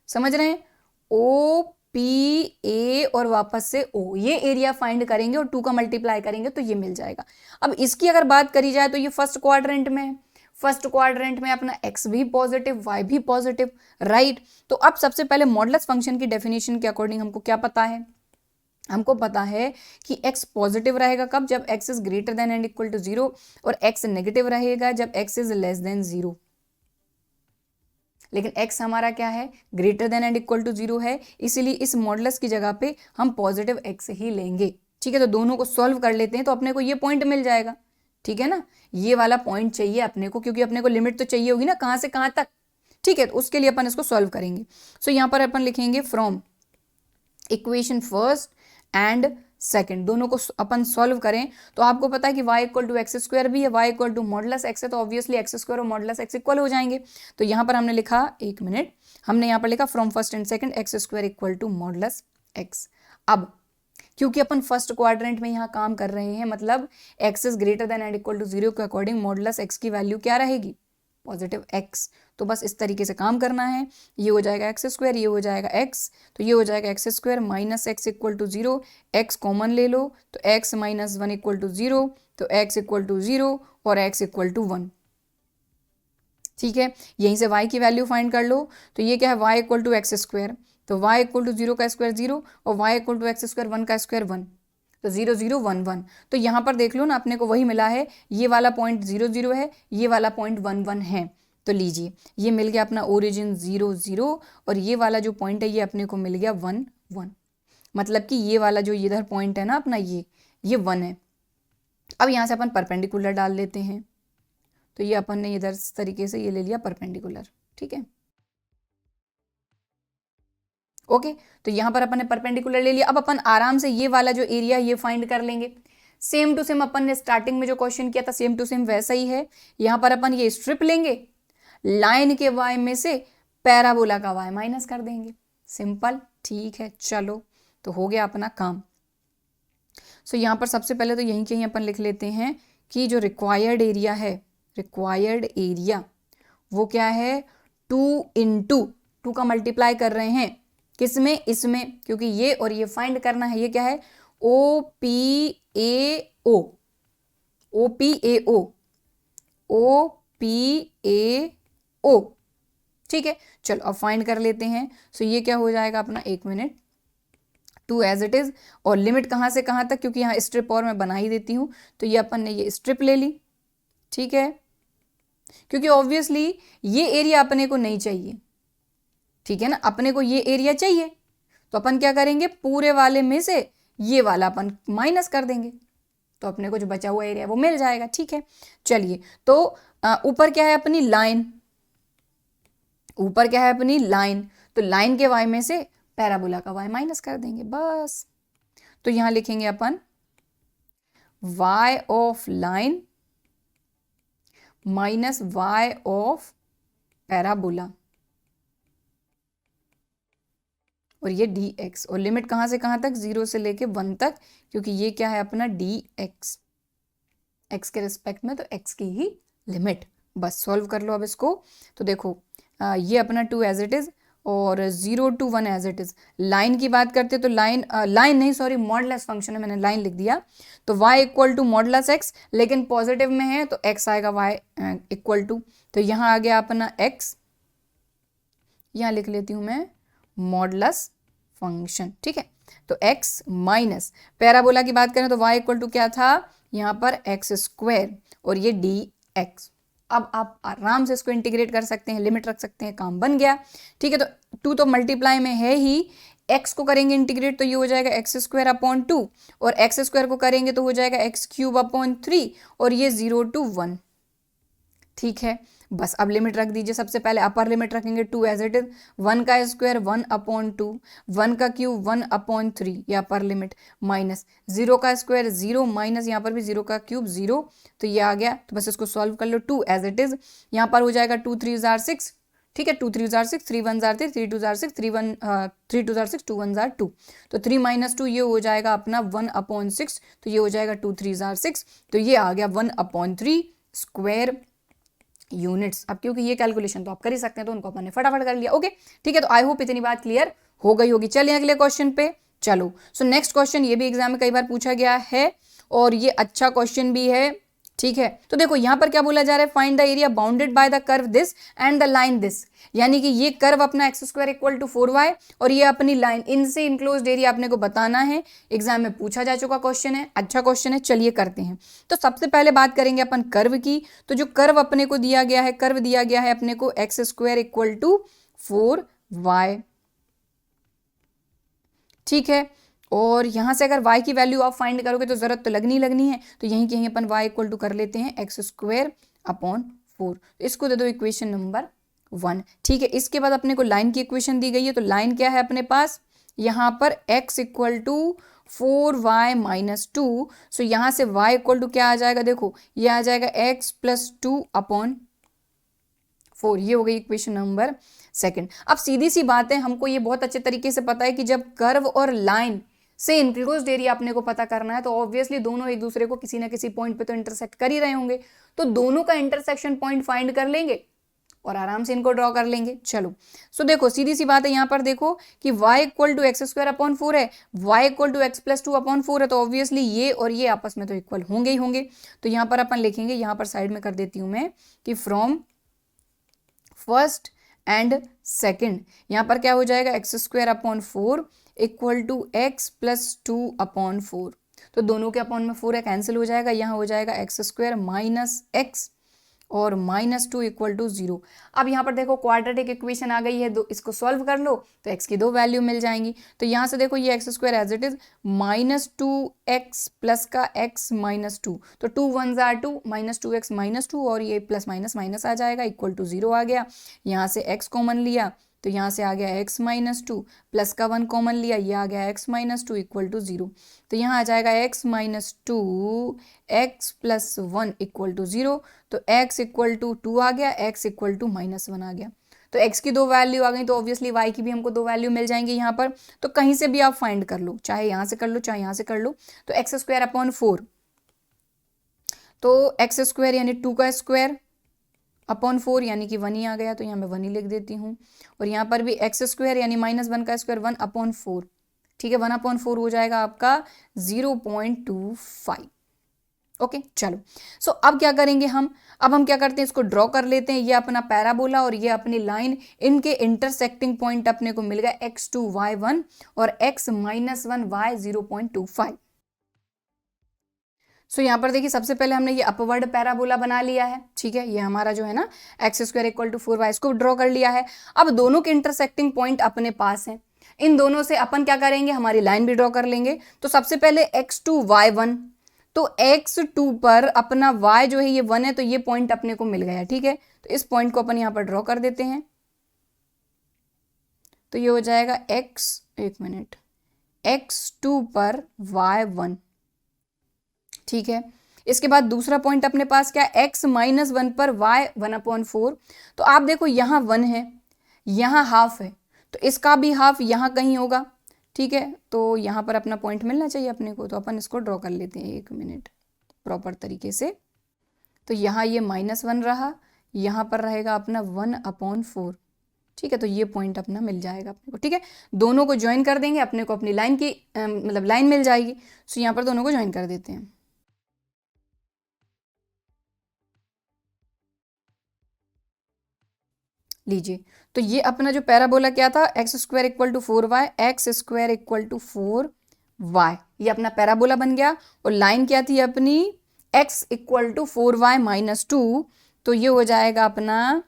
समझ रहे हैं, OPA और वापस से O, ये एरिया फाइंड करेंगे और 2 का मल्टीप्लाई करेंगे तो ये मिल जाएगा। अब इसकी अगर बात करी जाए तो ये फर्स्ट क्वाड्रेंट में है, फर्स्ट क्वाड्रेंट में अपना x भी पॉजिटिव y भी पॉजिटिव, राइट। तो अब सबसे पहले मॉडुलस फंक्शन की डेफिनेशन के अकॉर्डिंग हमको क्या पता है, हमको पता है कि x पॉजिटिव रहेगा कब, जब x is greater than and equal to 0, और x नेगेटिव रहेगा जब x इज लेस देन 0। लेकिन x हमारा क्या है, greater than and equal to 0 है, इसीलिए इस मॉडुलस की जगह पे हम पॉजिटिव x ही लेंगे। ठीक है, तो दोनों को सॉल्व कर लेते हैं तो अपने को ये पॉइंट मिल जाएगा। ठीक है ना, ये वाला पॉइंट चाहिए अपने को, क्योंकि अपने को लिमिट तो चाहिए होगी ना कहां से कहां तक। ठीक है, तो उसके लिए अपन इसको सॉल्व करेंगे। सो यहाँ पर अपन लिखेंगे from equation first and second, दोनों को अपन सॉल्व करें तो आपको पता है कि y=x² भी है, y=(x) है, तो ऑब्वियसली x² और (x) इक्वल हो जाएंगे। तो यहाँ पर हमने लिखा, एक मिनट, हमने यहाँ पर लिखा from first and second x² = (x). अब क्योंकि अपन फर्स्ट क्वाड्रेंट में यहाँ काम कर रहे हैं, मतलब x is greater than and equal to 0 के अकॉर्डिंग मॉडुलस x की वैल्यू क्या रहेगी, पॉजिटिव x। तो बस इस तरीके से काम करना है, ये हो जाएगा x², ये हो जाएगा x, तो ये हो जाएगा x² -x = 0, x कॉमन ले लो तो x - 1 = 0, तो x = 0 और x = 1। ठीक है, यहीं से y की वैल्यू फाइंड कर लो, तो ये क्या है, y = x², तो y = 0 का स्क्वायर 0 और y = x², 1 का स्क्वायर 1, तो 0 0 1 1। तो यहाँ पर देख लो ना, अपने को वही मिला है, ये वाला पॉइंट 0 0 है, ये वाला पॉइंट 1 1 है। तो लीजिए ये मिल गया अपना ओरिजिन 0 0, और ये वाला जो पॉइंट है ये अपने को मिल गया 1 1, मतलब कि ये वाला जो इधर पॉइंट है ना अपना, ये 1 है। अब यहाँ से अपन परपेंडिकुलर डाल लेते हैं, तो ये अपन ने इधर इस तरीके से ये ले लिया परपेंडिकुलर, ठीक है। ओके, तो यहां पर अपन ने परपेंडिकुलर ले लिया। अब अपन आराम से ये वाला जो एरिया ये फाइंड कर लेंगे। सेम टू सेम अपन ने स्टार्टिंग में जो क्वेश्चन किया था सेम टू सेम वैसा ही है। यहां पर अपन ये स्ट्रिप लेंगे, लाइन के y में से पैराबोला का y माइनस कर देंगे, सिंपल, ठीक है। चलो, तो हो गया अपना काम। सो यहां पर सबसे पहले तो यहीं के अपन लिख लेते हैं कि जो रिक्वायर्ड एरिया है, रिक्वायर्ड एरिया वो क्या है, 2 इंटू 2 का मल्टीप्लाई कर रहे हैं किसमें, इसमें, क्योंकि ये और ये फाइंड करना है। ये क्या है, OPAO, OPAO, OPAO, ठीक है। चलो अब फाइंड कर लेते हैं। सो ये क्या हो जाएगा अपना, 1 मिनट, 2 एज इट इज, और लिमिट कहाँ से कहाँ तक, क्योंकि यहाँ स्ट्रिप और मैं बना ही देती हूँ। तो ये अपन ने ये स्ट्रिप ले ली, ठीक है, क्योंकि ऑब्वियसली ये एरिया अपने को नहीं चाहिए, ठीक है ना, अपने को ये एरिया चाहिए। तो अपन क्या करेंगे, पूरे वाले में से ये वाला अपन माइनस कर देंगे, तो अपने को जो बचा हुआ एरिया वो मिल जाएगा, ठीक है। चलिए, तो ऊपर क्या है अपनी लाइन, ऊपर क्या है अपनी लाइन, तो लाइन के y में से पैराबोला का y माइनस कर देंगे, बस। तो यहां लिखेंगे अपन y of line minus y of parabola, और ये dx, और लिमिट कहां से कहां तक, 0 से लेके 1 तक, क्योंकि ये क्या है अपना dx, x के रिस्पेक्ट में, तो x की ही लिमिट। बस सॉल्व कर लो अब इसको। तो देखो ये अपना 2 एज इट इज और 0 to 1 as it is. Line की बात करते तो लाइन नहीं सॉरी मॉडुलस फंक्शन है, मैंने लाइन लिख दिया। तो y equal to modulus x, लेकिन पॉजिटिव में है तो x आएगा y इक्वल टू, तो यहाँ आ गया अपना x, यहाँ लिख लेती हूँ मैं मॉडुलस फंक्शन, ठीक है। तो x माइनस पैराबोला की बात करें तो y इक्वल टू क्या था यहाँ पर, x स्क्वायर, और ये dx। अब आप आराम से इसको इंटीग्रेट कर सकते हैं, लिमिट रख सकते हैं, काम बन गया, ठीक है। तो 2 तो मल्टीप्लाई में है ही, x को करेंगे इंटीग्रेट तो ये हो जाएगा x स्क्वायर अपॉन 2, और x स्क्वायर को करेंगे तो हो जाएगा x क्यूब अपॉन 3, और ये 0 to 1, ठीक है। बस अब लिमिट रख दीजिए। सबसे पहले अपर लिमिट रखेंगे 2 एज इट इज, 1 का स्क्वायर 1 अपॉन 2, 1 का क्यूब 1 अपॉन 3, ये अपर लिमिट, माइनस 0 का स्क्वायर 0, माइनस यहाँ पर भी 0 का क्यूब 0, तो ये आ गया। तो बस इसको सॉल्व कर लो, 2 एज इट इज, यहाँ पर हो जाएगा 2 3 जार 6, ठीक है, 2 3 jar 6, 3 1 jar 3, 3 2 jar 6, 3 2 jar 6, 2 1 jar 2, तो 3 माइनस 2 ये हो जाएगा अपना 1 अपॉन 6, तो ये हो जाएगा 2 3 जार 6, तो ये आ गया 1 अपॉन 3 स्क्वायर यूनिट्स। अब क्योंकि ये कैलकुलेशन तो आप कर ही सकते हैं तो उनको अपन ने फटाफट कर लिया, ओके, ठीक है। तो आई होप इतनी बात क्लियर हो गई होगी। चलिए अगले क्वेश्चन पे चलो। सो नेक्स्ट क्वेश्चन, ये भी एग्जाम में कई बार पूछा गया है और ये अच्छा क्वेश्चन भी है, ठीक है। तो देखो यहाँ पर क्या बोला जा रहा है, find the area bounded by the curve this and the line this, यानी कि ये कर्व अपना x square equal to 4y और ये अपनी लाइन, इनसे इनक्लोज्ड एरिया अपने को बताना है। एग्जाम में पूछा जा चुका क्वेश्चन है, अच्छा क्वेश्चन है, चलिए करते हैं। तो सबसे पहले बात करेंगे अपन कर्व की। तो जो कर्व अपने को दिया गया है, कर्व दिया गया है अपने को x square equal to 4y, ठीक है। और यहां से अगर y की वैल्यू आप फाइंड करोगे तो जरूरत तो लगनी है, तो यहीं कहीं अपन y इक्वल टू कर लेते हैं एक्स स्क्वायर अपॉन 4, इसको दे दो इक्वेशन नंबर 1, ठीक है। इसके बाद अपने को लाइन की इक्वेशन दी गई है, तो लाइन क्या है अपने पास, यहाँ पर x equal to 4y minus 2, so यहाँ से y इक्वल टू क्या आ जाएगा, देखो ये आ जाएगा x प्लस 2 अपॉन 4, ये हो गई इक्वेशन नंबर 2। अब सीधी सी बात है, हमको ये बहुत अच्छे तरीके से पता है कि जब कर्व और लाइन से इनक्लोज्ड एरिया अपने को पता करना है तो ऑब्वियसली दोनों एक दूसरे को किसी ना किसी पॉइंट पे तो इंटरसेक्ट कर ही रहे होंगे, तो दोनों का इंटरसेक्शन पॉइंट फाइंड कर लेंगे और आराम से इनको ड्रॉ कर लेंगे। चलो, सो देखो सीधी सी बात है, यहाँ पर देखो कि y equal to x square upon 4 है, y equal to x plus 2 upon 4 है, तो ऑब्वियसली ये और ये आपस में तो इक्वल होंगे ही होंगे। तो यहाँ पर अपन लिखेंगे, यहाँ पर साइड में कर देती हूँ मैं कि फ्रॉम फर्स्ट एंड सेकेंड, यहाँ पर क्या हो जाएगा, x square upon 4 equal to x plus 2 upon 4, तो दोनों के अपॉन में 4 है, कैंसिल हो जाएगा, यहाँ हो जाएगा एक्स स्क्वायर माइनस एक्स और -2 इक्वल टू 0। अब यहाँ पर देखो क्वाड्रेटिक इक्वेशन आ गई है, दो इसको सॉल्व कर लो तो x की दो वैल्यू मिल जाएंगी। तो यहाँ से देखो ये x square as it is -2x plus का x -2, तो 2 1 जार 2, -2x -2 और ये प्लस माइनस माइनस आ जाएगा, इक्वल टू 0 आ गया। यहाँ से x कॉमन लिया तो यहाँ से आ गया x -2 प्लस का 1 कॉमन लिया, ये आ गया x -2 इक्वल टू 0। तो यहाँ आ जाएगा x -2 x plus 1 equal to 0। तो x इक्वल टू 2 आ गया, x इक्वल टू -1 आ गया। तो x की दो वैल्यू आ गई, तो ऑब्वियसली y की भी हमको दो वैल्यू मिल जाएंगी यहाँ पर। तो कहीं से भी आप फाइंड कर लो, चाहे यहाँ से कर लो चाहे यहाँ से कर लो। तो एक्स स्क्वायर अपॉन 4, तो एक्स स्क्वायर यानी 2 का स्क्वायर अपॉन 4 यानी कि 1 ही आ गया, तो यहाँ मैं 1 ही लिख देती हूँ। और यहाँ पर भी एक्स स्क्वायर यानी -1 का स्क्वायर 1 अपॉन 4, ठीक है, 1 अपॉन 4 हो जाएगा आपका 0.25। ओके चलो, सो अब क्या करेंगे अब हम क्या करते हैं, इसको ड्रॉ कर लेते हैं। ये अपना पैराबोला और ये अपनी लाइन, इनके इंटरसेक्टिंग पॉइंट अपने को मिल गया x2 y1 और x -1 y 0.25। सो यहाँ पर देखिए सबसे पहले हमने ये अपवर्ड पैराबोला बना लिया है, ठीक है, ये हमारा जो है ना x square equal to 4y, इसको ड्रॉ कर लिया है। अब दोनों के इंटरसेक्टिंग पॉइंट अपने पास हैं, इन दोनों से अपन क्या करेंगे, हमारी लाइन भी ड्रॉ कर लेंगे। तो सबसे पहले x2 y1, तो x2 पर अपना y जो है ये 1 है, तो ये पॉइंट अपने को मिल गया, ठीक है। तो इस पॉइंट को अपन यहाँ पर ड्रॉ कर देते हैं। तो ये हो जाएगा x2 पर y1, ठीक है। इसके बाद दूसरा पॉइंट अपने पास क्या है, x -1 पर y 1/4। तो आप देखो यहाँ 1 है, यहाँ हाफ है, तो इसका भी हाफ यहाँ कहीं होगा, ठीक है। तो यहाँ पर अपना पॉइंट मिलना चाहिए अपने को, तो अपन इसको ड्रॉ कर लेते हैं 1 मिनट प्रॉपर तरीके से। तो यहाँ ये -1 रहा, यहाँ पर रहेगा अपना 1/4, ठीक है। तो ये पॉइंट अपना मिल जाएगा अपने को, ठीक है। दोनों को ज्वाइन कर देंगे, अपने को अपनी लाइन की मतलब लाइन मिल जाएगी। तो यहाँ पर दोनों को ज्वाइन कर देते हैं। लीजिए, तो ये अपना जो पैराबोला क्या था, x square equal to 4y, x square equal to 4y, ये अपना पैराबोला बन गया। और लाइन क्या थी अपनी, x इक्वल टू 4y -2, तो ये हो जाएगा अपना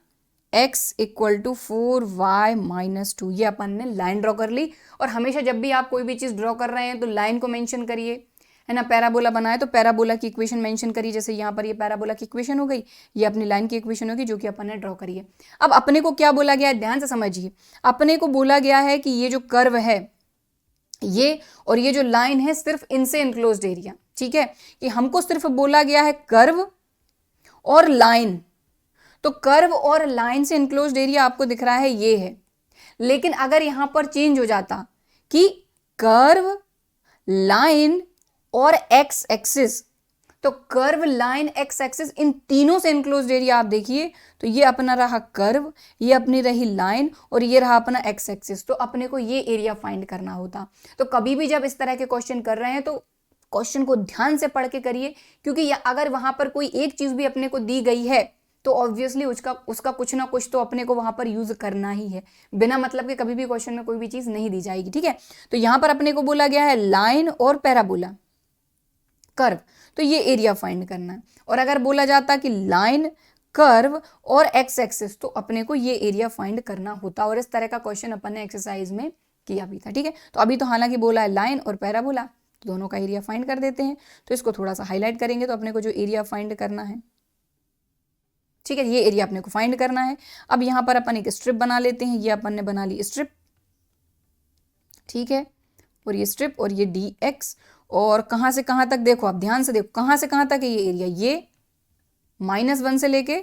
x इक्वल टू 4y -2। ये अपन ने लाइन ड्रॉ कर ली। और हमेशा जब भी आप कोई भी चीज़ ड्रॉ कर रहे हैं तो लाइन को मेंशन करिए, है ना। पैराबोला बनाए तो पैराबोला की इक्वेशन मेंशन करिए, जैसे यहाँ पर ये पैराबोला की इक्वेशन हो गई, ये अपनी लाइन की इक्वेशन होगी जो कि अपन ने ड्रॉ करी है। अब अपने को क्या बोला गया है, ध्यान से समझिए। अपने को बोला गया है कि ये जो कर्व है ये और ये जो लाइन है सिर्फ इनसे इनक्लोज्ड एरिया, ठीक है। कि हमको सिर्फ बोला गया है कर्व और लाइन, तो कर्व और लाइन से इनक्लोज्ड एरिया आपको दिख रहा है ये है। लेकिन अगर यहां पर चेंज हो जाता कि कर्व, लाइन और एक्स एक्सिस, तो कर्व, लाइन, एक्स एक्सिस, इन तीनों से इनक्लोज्ड एरिया आप देखिए, तो ये अपना रहा कर्व, ये अपनी रही लाइन और ये रहा अपना एक्स एक्सिस। तो अपने को ये एरिया फाइंड करना होता। तो कभी भी जब इस तरह के क्वेश्चन कर रहे हैं तो क्वेश्चन को ध्यान से पढ़ के करिए, क्योंकि अगर वहां पर कोई एक चीज भी अपने को दी गई है तो ऑब्वियसली उसका कुछ ना कुछ तो अपने को वहां पर यूज करना ही है। बिना मतलब के कभी भी क्वेश्चन में कोई भी चीज नहीं दी जाएगी, ठीक है। तो यहां पर अपने को बोला गया है लाइन और पैराबोला, कर्व, तो ये एरिया फाइंड करना है। और अगर बोला जाता कि लाइन, कर्व और एक्स एक्सिस, तो अपने को ये एरिया फाइंड करना होता। और इस तरह का क्वेश्चन अपन ने एक्सरसाइज में किया भी था, ठीक है। तो अभी तो हालांकि बोला है लाइन और पैराबोला, तो दोनों का एरिया फाइंड कर देते हैं। तो इसको थोड़ा सा हाईलाइट करेंगे तो अपने को जो एरिया फाइंड करना है, ठीक है, ये एरिया अपने को फाइंड करना है। अब यहां पर अपन एक स्ट्रिप बना लेते हैं, ये अपन ने बना ली स्ट्रिप, ठीक है। और ये स्ट्रिप और ये dx, और कहां से कहां तक देखो, आप ध्यान से देखो कहां से कहां तक है ये एरिया, ये -1 से लेके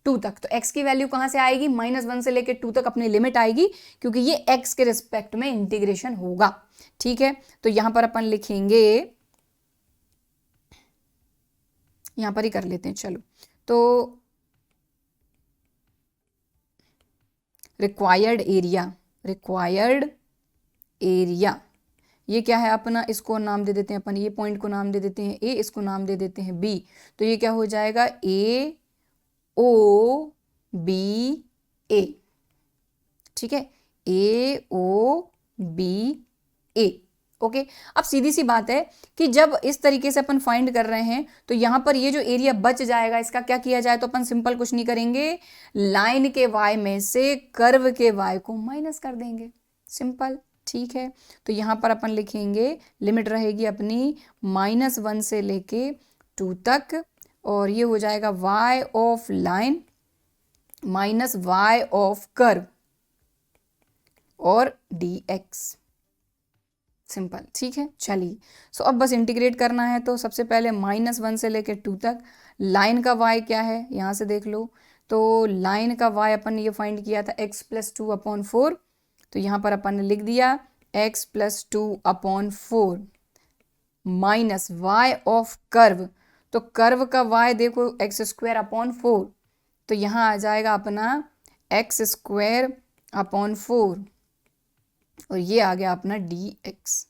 2 तक। तो x की वैल्यू कहां से आएगी, -1 से लेके 2 तक अपनी लिमिट आएगी, क्योंकि ये x के रिस्पेक्ट में इंटीग्रेशन होगा, ठीक है। तो यहां पर अपन लिखेंगे, यहां पर ही कर लेते हैं, चलो। तो रिक्वायर्ड एरिया ये क्या है अपना, इसको नाम दे देते हैं अपन, ये पॉइंट को नाम दे देते हैं A, इसको नाम दे देते हैं B। तो ये क्या हो जाएगा, AOBA, ठीक है, AOBA, ओके। अब सीधी सी बात है कि जब इस तरीके से अपन फाइंड कर रहे हैं तो यहाँ पर ये जो एरिया बच जाएगा इसका क्या किया जाए, तो अपन सिंपल कुछ नहीं करेंगे, लाइन के y में से कर्व के y को माइनस कर देंगे, सिंपल, ठीक है। तो यहाँ पर अपन लिखेंगे लिमिट रहेगी अपनी -1 से लेके 2 तक, और ये हो जाएगा y of line minus y of curve और dx, सिंपल, ठीक है। चलिए, सो अब बस इंटीग्रेट करना है, तो सबसे पहले -1 से लेके 2 तक लाइन का y क्या है यहाँ से देख लो, तो लाइन का y अपन ये फाइंड किया था x + 2/4, तो यहाँ पर अपन ने लिख दिया x + 2/4 minus y of curve, तो कर्व का y देखो x²/4, तो यहाँ आ जाएगा अपना x²/4 और ये आ गया अपना dx।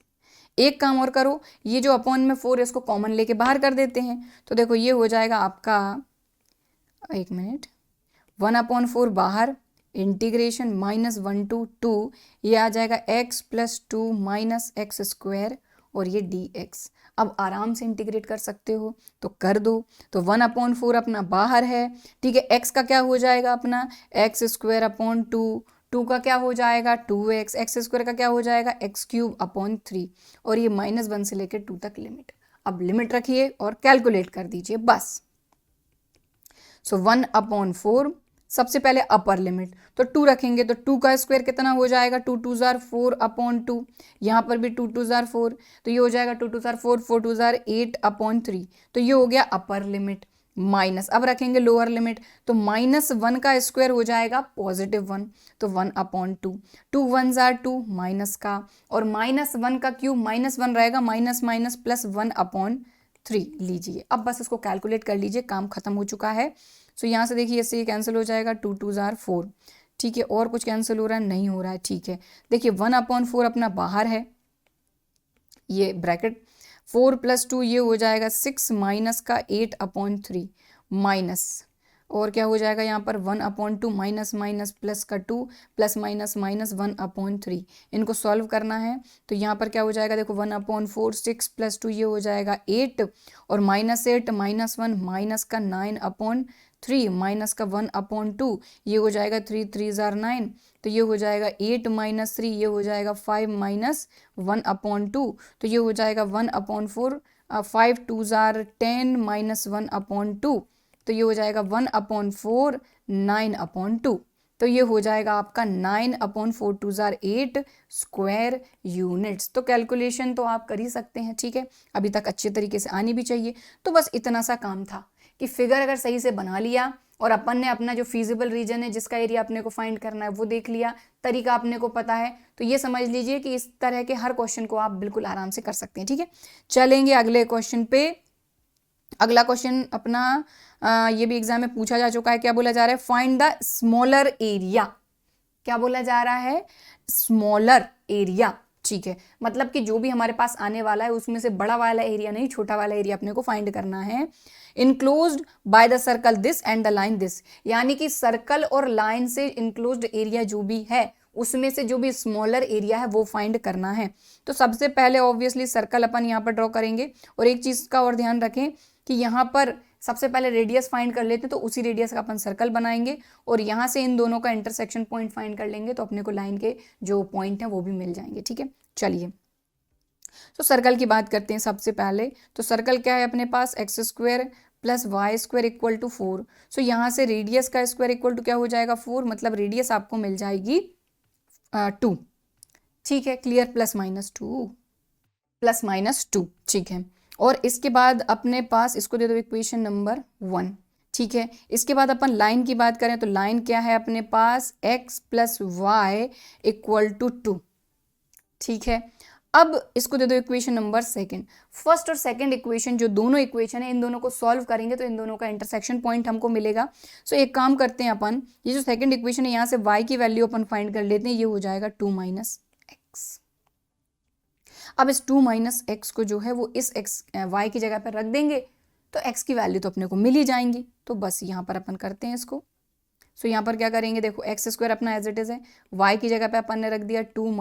एक काम और करो, ये जो अपॉन में 4 है इसको कॉमन लेके बाहर कर देते हैं, तो देखो ये हो जाएगा आपका, एक मिनट, 1/4 बाहर, इंटीग्रेशन -1 to 2, ये आ जाएगा x + 2 माइनस x² और ये dx। अब आराम से इंटीग्रेट कर सकते हो तो कर दो, तो 1/4 अपना बाहर है, ठीक है। x का क्या हो जाएगा अपना x²/2, 2 का क्या हो जाएगा 2x, x² का क्या हो जाएगा x³/3, और ये -1 से लेकर 2 तक लिमिट। अब लिमिट रखिए और कैलकुलेट कर दीजिए बस। सो 1/4 सबसे पहले अपर लिमिट, तो 2 रखेंगे तो 2 का स्क्वायर कितना हो जाएगा 2 2 ज़ार 4/2, यहाँ पर भी 2 2 ज़ार 4, तो ये हो जाएगा 2 2 ज़ार 4, 4 2 ज़ार 8/3, तो ये हो गया अपर लिमिट। माइनस अब रखेंगे लोअर लिमिट, तो -1 का स्क्वायर हो जाएगा +1, तो 1/2, 2 1 ज़ार 2 माइनस का, और -1 का क्यूब -1 रहेगा, माइनस माइनस प्लस 1/3 लीजिए। अब बस इसको कैलकुलेट कर लीजिए, काम खत्म हो चुका है। सो यहाँ से देखिए इससे ये कैंसिल हो जाएगा, 2 2 ज़ार 4, ठीक है। और कुछ कैंसिल हो रहा है, नहीं हो रहा है, ठीक है। देखिए 1/4 अपना बाहर है, ये ब्रैकेट 4 + 2 ये हो जाएगा 6 माइनस का 8/3 माइनस, और क्या हो जाएगा यहाँ पर 1/2 माइनस माइनस प्लस का 2 प्लस माइनस माइनस 1/3। इनको सॉल्व करना है तो यहाँ पर क्या हो जाएगा, देखो 1/4 6 + 2 ये हो जाएगा 8, और -8 -1 माइनस का 9/3 माइनस का 1/2 ये हो जाएगा 3 3 ज़ार 9, तो ये हो जाएगा 8 - 3 ये हो जाएगा 5 - 1/2, तो ये हो जाएगा 1/4, 5 2 ज़ार 10 - 1/2, तो ये हो जाएगा 1/4 9/2, तो ये हो जाएगा आपका 9/4 2 ज़ार 8 स्क्वायर यूनिट्स। तो कैलकुलेशन तो आप कर ही सकते हैं, ठीक है। अभी तक अच्छे तरीके से आनी भी चाहिए। तो बस इतना सा काम था कि फिगर अगर सही से बना लिया और अपन ने अपना जो फीजिबल रीजन है जिसका एरिया अपने को फाइंड करना है वो देख लिया, तरीका अपने को पता है, तो ये समझ लीजिए कि इस तरह के हर क्वेश्चन को आप बिल्कुल आराम से कर सकते हैं, ठीक है। चलेंगे अगले क्वेश्चन पे। अगला क्वेश्चन अपना ये भी एग्जाम में पूछा जा चुका है। क्या बोला जा रहा है, फाइंड द स्मॉलर एरिया। क्या बोला जा रहा है, स्मॉलर एरिया, ठीक है। मतलब कि जो भी हमारे पास आने वाला है उसमें से बड़ा वाला एरिया नहीं, छोटा वाला एरिया अपने को फाइंड करना है। Enclosed by the circle this and the line this, यानी कि सर्कल और लाइन से इनक्लोज्ड एरिया जो भी है उसमें से जो भी स्मॉलर एरिया है वो फाइंड करना है। तो सबसे पहले ऑब्वियसली सर्कल अपन यहाँ पर ड्रॉ करेंगे, और एक चीज का और ध्यान रखें कि यहाँ पर सबसे पहले रेडियस फाइंड कर लेते हैं, तो उसी रेडियस का अपन सर्कल बनाएंगे, और यहाँ से इन दोनों का इंटरसेक्शन पॉइंट फाइंड कर लेंगे, तो अपने को लाइन के जो पॉइंट हैं वो भी मिल जाएंगे, ठीक है। चलिए, तो सर्कल की बात करते हैं सबसे पहले। तो सर्कल क्या है अपने पास, x² + y² = 4। सो यहाँ से रेडियस का स्क्वायर इक्वल टू क्या हो जाएगा 4, मतलब रेडियस आपको मिल जाएगी 2, ठीक है, क्लियर, +-2 +-2, ठीक है। और इसके बाद अपने पास इसको दे दो इक्वेशन नंबर 1, ठीक है। इसके बाद अपन लाइन की बात करें तो लाइन क्या है अपने पास, x + y = 2, ठीक है। अब इसको दे दो इक्वेशन नंबर 2। फर्स्ट और सेकंड इक्वेशन जो दोनों इक्वेशन है इन दोनों को सॉल्व करेंगे तो इन दोनों का इंटरसेक्शन पॉइंट हमको मिलेगा। सो एक काम करते हैं अपन, ये जो सेकंड इक्वेशन है यहाँ से y की वैल्यू अपन फाइंड कर लेते हैं, ये हो जाएगा 2 - x। अब इस 2 - x को जो है वो इस y की जगह पर रख देंगे, तो x की वैल्यू तो अपने को मिल ही जाएंगी। तो बस यहाँ पर अपन करते हैं इसको। सो यहाँ पर क्या करेंगे, देखो x² अपना एज इट इज है, y की जगह पे अपन ने रख दिया 2 -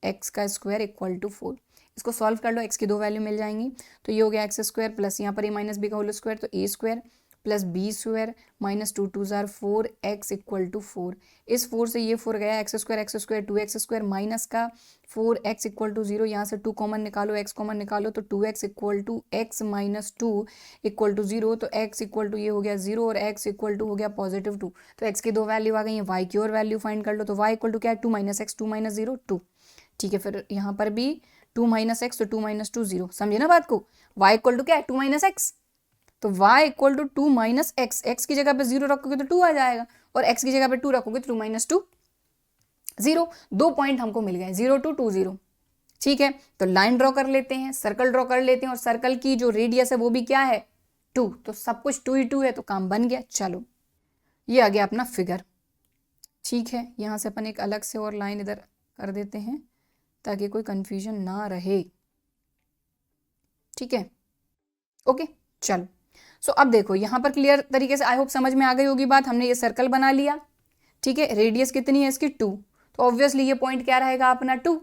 x² = 4। इसको सॉल्व कर लो, एक्स की 2 वैल्यू मिल जाएंगी। तो ये हो गया एक्स स्क्वायर प्लस यहाँ पर ए माइनस बी का होल स्क्वायर, तो A square plus B square minus 2 2 जार 4 एक्स इक्वल टू 4। इस 4 से ये 4 गया, x square 2 x square minus का 4 एक्स इक्वल टू 0, यहाँ से 2 कॉमन निकालो, एक्स कॉमन निकालो, तो 2 x equal to x minus 2 equal to 0, तो एक्स इक्वल टू ये हो गया 0 और एक्स इक्वल टू हो गया पॉजिटिव 2। तो एक्स की 2 वैल्यू आ गई है, वाई की और वैल्यू फाइंड कर लो। तो वाई इक्वल टू क्या है, 2 माइनस एक्स, 2 माइनस 0 2। ठीक है, फिर यहाँ पर भी 2 माइनस एक्स, तो 2 माइनस 2 0। समझे ना बात को? वाई इक्वल टू क्या है, 2 माइनस एक्स, तो y equal to 2 minus x, x की जगह पे 0 रखोगे तो 2 आ जाएगा, और x की जगह पे 2 रखोगे तो 2 माइनस 2 0। 2 पॉइंट हमको मिल गए, 0 2 2 0। ठीक है, तो लाइन ड्रॉ कर लेते हैं, सर्कल ड्रॉ कर लेते हैं, और सर्कल की जो रेडियस है वो भी क्या है 2, तो सब कुछ 2 ही 2 है, तो काम बन गया। चलो ये आ गया अपना फिगर। ठीक है, यहाँ से अपन एक अलग से और लाइन इधर कर देते हैं ताकि कोई कंफ्यूजन ना रहे। ठीक है, ओके चलो। सो अब देखो यहाँ पर क्लियर तरीके से आई होप समझ में आ गई होगी बात। हमने ये सर्कल बना लिया, ठीक है, रेडियस कितनी है इसकी 2, तो ऑब्वियसली ये पॉइंट क्या रहेगा अपना 2।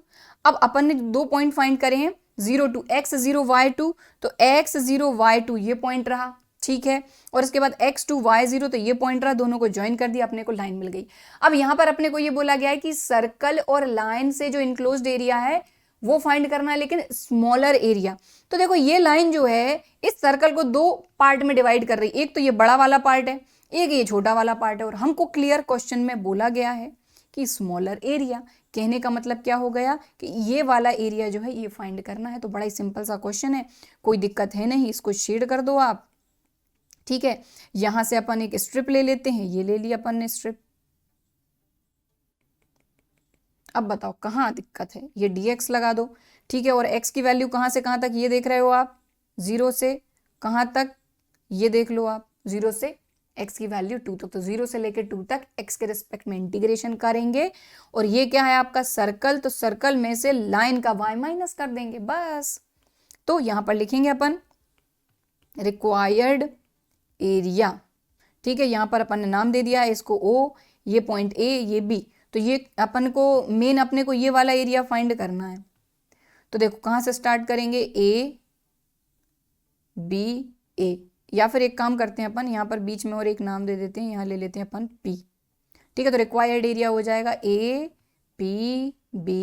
अब अपन ने 2 पॉइंट फाइंड करे हैं, 0 2 x0 y2, तो x0 y2 ये पॉइंट रहा, ठीक है, और इसके बाद x2 y0 तो ये पॉइंट रहा, दोनों को ज्वाइन कर दिया, अपने को लाइन मिल गई। अब यहाँ पर अपने को ये बोला गया है कि सर्कल और लाइन से जो इनक्लोज्ड एरिया है वो फाइंड करना है, लेकिन स्मॉलर एरिया। तो देखो ये लाइन जो है इस सर्कल को 2 पार्ट में डिवाइड कर रही है, एक तो ये बड़ा वाला पार्ट है, एक ये छोटा वाला पार्ट है, और हमको क्लियर क्वेश्चन में बोला गया है कि स्मॉलर एरिया। कहने का मतलब क्या हो गया कि ये वाला एरिया जो है ये फाइंड करना है। तो बड़ा ही सिंपल सा क्वेश्चन है, कोई दिक्कत है नहीं, इसको शेड कर दो आप। ठीक है, यहां से अपन एक स्ट्रिप ले लेते हैं, ये ले लिया अपन ने स्ट्रिप। अब बताओ कहाँ दिक्कत है, ये dx लगा दो। ठीक है, और x की वैल्यू कहाँ से कहाँ तक ये देख रहे हो आप, 0 से कहाँ तक ये देख लो आप, 0 से x की वैल्यू 2 तक, तो 0 से लेकर 2 तक x के रिस्पेक्ट में इंटीग्रेशन करेंगे। और ये क्या है आपका सर्कल, तो सर्कल में से लाइन का y माइनस कर देंगे बस। तो यहां पर लिखेंगे अपन रिक्वायर्ड एरिया। ठीक है, यहां पर अपन ने नाम दे दिया है इसको O, ये पॉइंट A, ये B, तो ये अपन को मेन अपने को ये वाला एरिया फाइंड करना है। तो देखो कहां से स्टार्ट करेंगे, A B A, या फिर एक काम करते हैं अपन यहाँ पर बीच में और एक नाम दे देते हैं, यहाँ ले लेते हैं अपन P। ठीक है, तो रिक्वायर्ड एरिया हो जाएगा A P B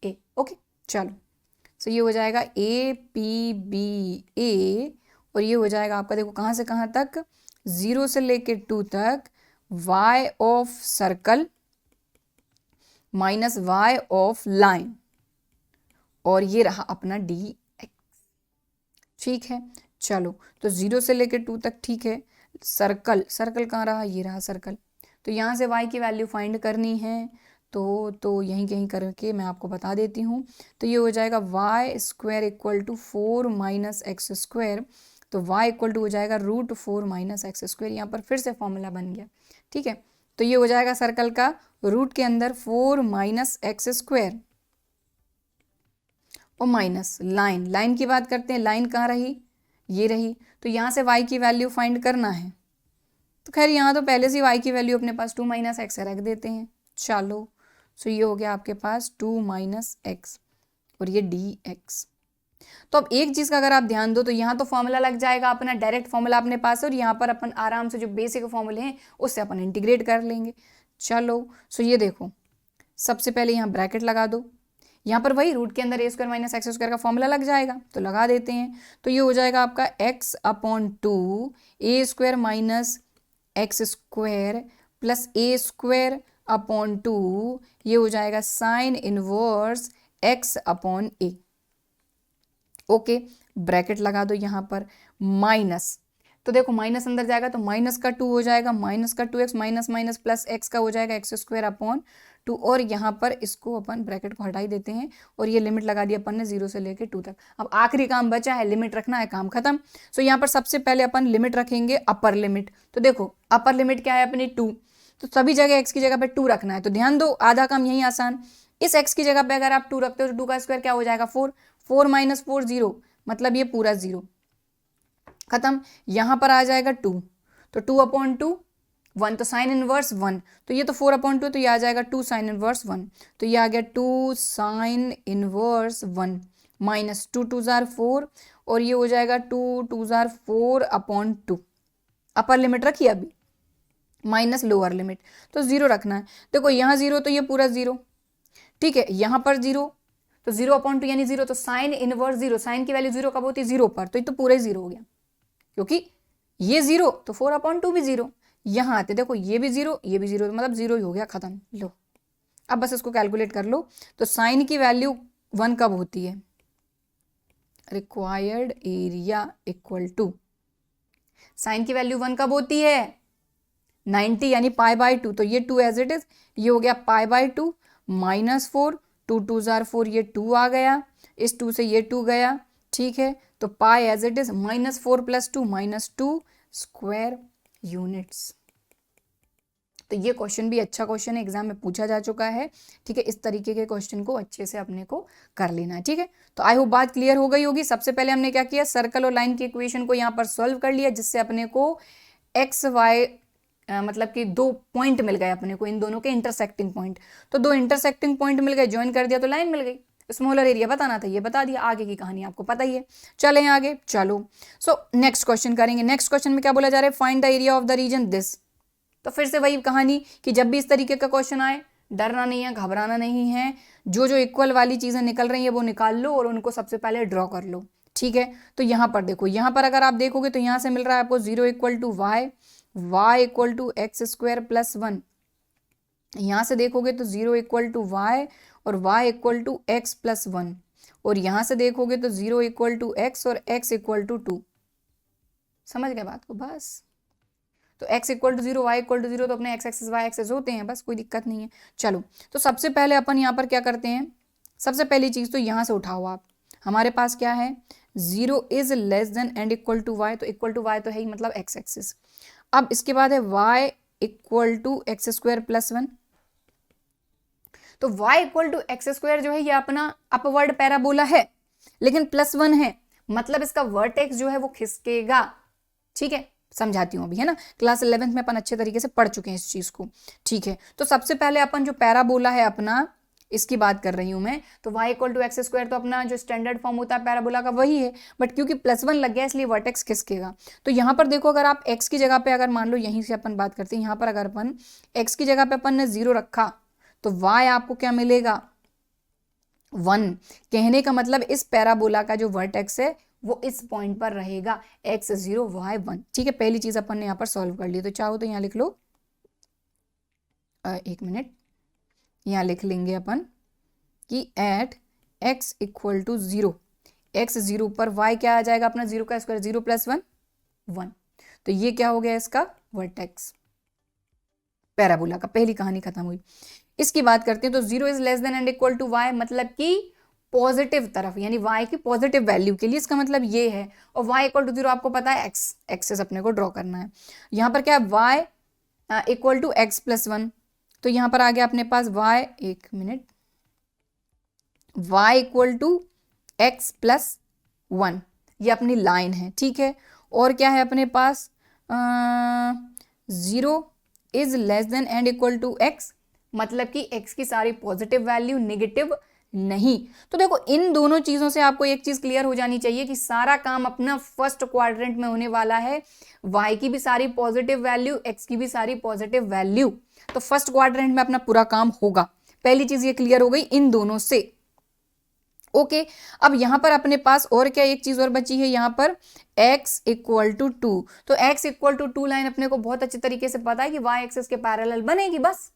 A। Okay चलो, सो ये हो जाएगा A P B A, और ये हो जाएगा आपका देखो कहाँ से कहाँ तक, 0 से लेके 2 तक y of circle minus y of line, और ये रहा अपना dx। ठीक है, चलो तो 0 से लेके 2 तक, ठीक है, सर्कल कहाँ रहा, ये रहा सर्कल। तो यहाँ से y की वैल्यू फाइंड करनी है, तो यहीं कहीं करके मैं आपको बता देती हूँ। तो ये हो जाएगा y square equal to 4 minus x square, तो y इक्वल टू हो जाएगा √4 माइनस एक्स स्क्वायर। यहाँ पर फिर से फॉर्मूला बन गया। ठीक है, तो ये हो जाएगा सर्कल का रूट के अंदर 4 माइनस एक्स स्क्वायर, और माइनस लाइन की बात करते हैं, लाइन कहाँ रही, ये रही। तो यहाँ से y की वैल्यू फाइंड करना है, तो खैर यहाँ तो पहले से y की वैल्यू अपने पास 2 माइनस एक्स रख देते हैं। चलो, सो ये हो गया आपके पास 2 माइनस एक्स, और ये dx। तो अब एक चीज का अगर आप ध्यान दो, तो यहाँ तो फॉर्मूला लग जाएगा अपना, डायरेक्ट फॉर्मूला अपने पास है, और यहाँ पर अपन आराम से जो बेसिक फॉर्मूले हैं उससे अपन इंटीग्रेट कर लेंगे। चलो, सो ये देखो, सबसे पहले यहाँ ब्रैकेट लगा दो, यहाँ पर वही रूट के अंदर a square minus x square का फॉर्मूला लग जाएगा, तो लगा देते हैं। तो ये हो जाएगा आपका x upon 2 a square minus x square plus a square upon 2, ये हो जाएगा sine inverse x upon a। Okay, bracket लगा दो यहाँ पर, माइनस, तो देखो माइनस अंदर जाएगा तो माइनस का 2 हो जाएगा, माइनस का 2x minus minus plus x का हो जाएगा एक्स स्क्वायर अपॉन 2, और यहाँ पर इसको अपन ब्रैकेट को हटा ही देते हैं, और ये लिमिट लगा दी अपन ने 0 से लेके 2 तक। अब आखिरी काम बचा है, लिमिट रखना है, काम खत्म। सो यहाँ पर सबसे पहले अपन लिमिट रखेंगे, अपर लिमिट। तो देखो अपर लिमिट क्या है अपनी 2, तो सभी जगह x की जगह पे 2 रखना है। तो ध्यान दो, आधा काम यही आसान, इस x की जगह पे अगर आप 2 रखते हो तो 2 का स्क्वायर क्या हो जाएगा 4, 4 माइनस 4 0, मतलब ये पूरा 0 खत्म। यहाँ पर आ जाएगा 2, तो 2 अपॉन 2 1, तो साइन इनवर्स 1, तो ये तो 4 अपॉन 2, तो ये आ जाएगा 2 साइन इनवर्स 1, तो ये आ गया 2 साइन इनवर्स 1 माइनस 2×2 और ये हो जाएगा 2×4/2। अपर लिमिट रखिए अभी, माइनस लोअर लिमिट, तो 0 रखना है। देखो यहाँ 0 तो ये पूरा 0, ठीक है, यहाँ पर 0 तो 0/2 यानी 0, तो साइन इनवर्स 0, साइन की वैल्यू 0 कब होती है? 0 पर, तो ये तो पूरा ही 0 हो गया, क्योंकि ये 0 तो 4/2 भी 0। यहाँ आते देखो ये भी 0 ये भी 0, मतलब 0 ही हो गया, खत्म। लो अब बस इसको कैलकुलेट कर लो। तो साइन की वैल्यू 1 कब होती है? Required area equal to, sine की वैल्यू 1 कब होती है? 90 यानी π/2, तो ये 2 एज इट इज, ये हो गया π/2 -4, 2×2 ये 2 आ गया, इस 2 से ये 2 गया, ठीक है, तो pi as it is -4 + 2 -2 square units. तो ये क्वेश्चन भी अच्छा क्वेश्चन है, एग्जाम में पूछा जा चुका है, ठीक है। इस तरीके के क्वेश्चन को अच्छे से अपने को कर लेना है, ठीक है। तो आई होप बात क्लियर हो गई होगी। सबसे पहले हमने क्या किया, सर्कल और लाइन की इक्वेशन को यहाँ पर सॉल्व कर लिया, जिससे अपने को एक्स वाई मतलब कि 2 पॉइंट मिल गए अपने को, इन दोनों के इंटरसेक्टिंग पॉइंट। तो 2 इंटरसेक्टिंग पॉइंट मिल गए, ज्वाइन कर दिया तो लाइन मिल गई। स्मॉलर एरिया बताना था, ये बता दिया, आगे की कहानी आपको पता ही है। चलें आगे, चलो। सो नेक्स्ट क्वेश्चन करेंगे। नेक्स्ट क्वेश्चन में क्या बोला जा रहा है, find the area of the region this. तो फिर से वही कहानी कि जब भी इस तरीके का क्वेश्चन आए, डरना नहीं है, घबराना नहीं है, जो जो इक्वल वाली चीजें निकल रही है वो निकाल लो और उनको सबसे पहले ड्रॉ कर लो, ठीक है। तो यहाँ पर देखो, यहाँ पर अगर आप देखोगे तो यहाँ से मिल रहा है आपको 0 = y, y = x² + 1। यहाँ से देखोगे तो 0 = y और y = x + 1, और यहाँ से देखोगे तो 0 = x और x = 2। समझ गए बात को? बस तो x = 0 y = 0, तो अपने x एक्सिस y एक्सिस होते हैं, बस कोई दिक्कत नहीं है। चलो, तो सबसे पहले अपन यहाँ पर क्या करते हैं, सबसे पहली चीज तो यहाँ से उठाओ आप। हमारे पास क्या है, 0 = and = y, तो इक्वल टू y तो है ही, मतलब x एक्सिस। अब इसके बाद है y = x² + 1। तो y = x² जो है ये अपना अपवर्ड पैराबोला है, लेकिन +1 है, मतलब इसका वर्टेक्स जो है वो खिसकेगा, ठीक है। समझाती हूँ अभी, है ना, क्लास 11th में अपन अच्छे तरीके से पढ़ चुके हैं इस चीज को, ठीक है। तो सबसे पहले अपन जो पैराबोला है अपना, इसकी बात कर रही हूं मैं, तो y = x², तो अपना जो स्टैंडर्ड फॉर्म होता है पैराबोला का वही है, बट क्योंकि +1 लग गया इसलिए वर्टेक्स खिसकेगा। तो यहाँ पर देखो, अगर आप x की जगह पे, अगर मान लो यहीं से अपन बात करते हैं, यहाँ पर अगर अपन x की जगह पे अपन ने 0 रखा तो y आपको क्या मिलेगा, 1। कहने का मतलब इस पैराबोला का जो वर्टेक्स है वो इस पॉइंट पर रहेगा, x 0 y 1, ठीक है। पहली चीज अपन ने यहाँ पर सॉल्व कर ली, तो चाहो तो यहाँ लिख लो, एक मिनट, यहाँ लिख लेंगे अपन कि एट x = 0, x 0 पर y क्या आ जाएगा अपना, 0 का स्क्वायर, 0 + 1 1, तो ये क्या हो गया इसका वर्टेक्स पैराबोला का। पहली कहानी खत्म हुई। इसकी बात करते हैं, तो 0 > and = y, मतलब कि पॉजिटिव तरफ, यानी y की पॉजिटिव वैल्यू के लिए, इसका मतलब ये है। और y = 0 आपको पता है, x एक्सिस अपने को ड्रॉ करना है। यहाँ पर क्या है, y = x + 1, तो यहाँ पर आ गया अपने पास y, एक मिनट, y = x + 1, ये अपनी लाइन है, ठीक है। और क्या है अपने पास, 0 > and = x, मतलब कि x की सारी पॉजिटिव वैल्यू, नेगेटिव नहीं। तो देखो, इन दोनों चीजों से आपको एक चीज क्लियर हो जानी चाहिए कि सारा काम अपना फर्स्ट क्वाड्रेंट में होने वाला है, y की भी सारी पॉजिटिव वैल्यू, x की भी सारी पॉजिटिव वैल्यू, तो फर्स्ट क्वाड्रेंट में अपना पूरा काम होगा। पहली चीज ये क्लियर हो गई इन दोनों से, ओके। अब यहां पर अपने पास और क्या, एक चीज और बची है यहाँ पर, x = 2, तो x = 2 लाइन अपने को बहुत अच्छे तरीके से पता है कि y एक्सिस के पैरेलल बनेगी, बस।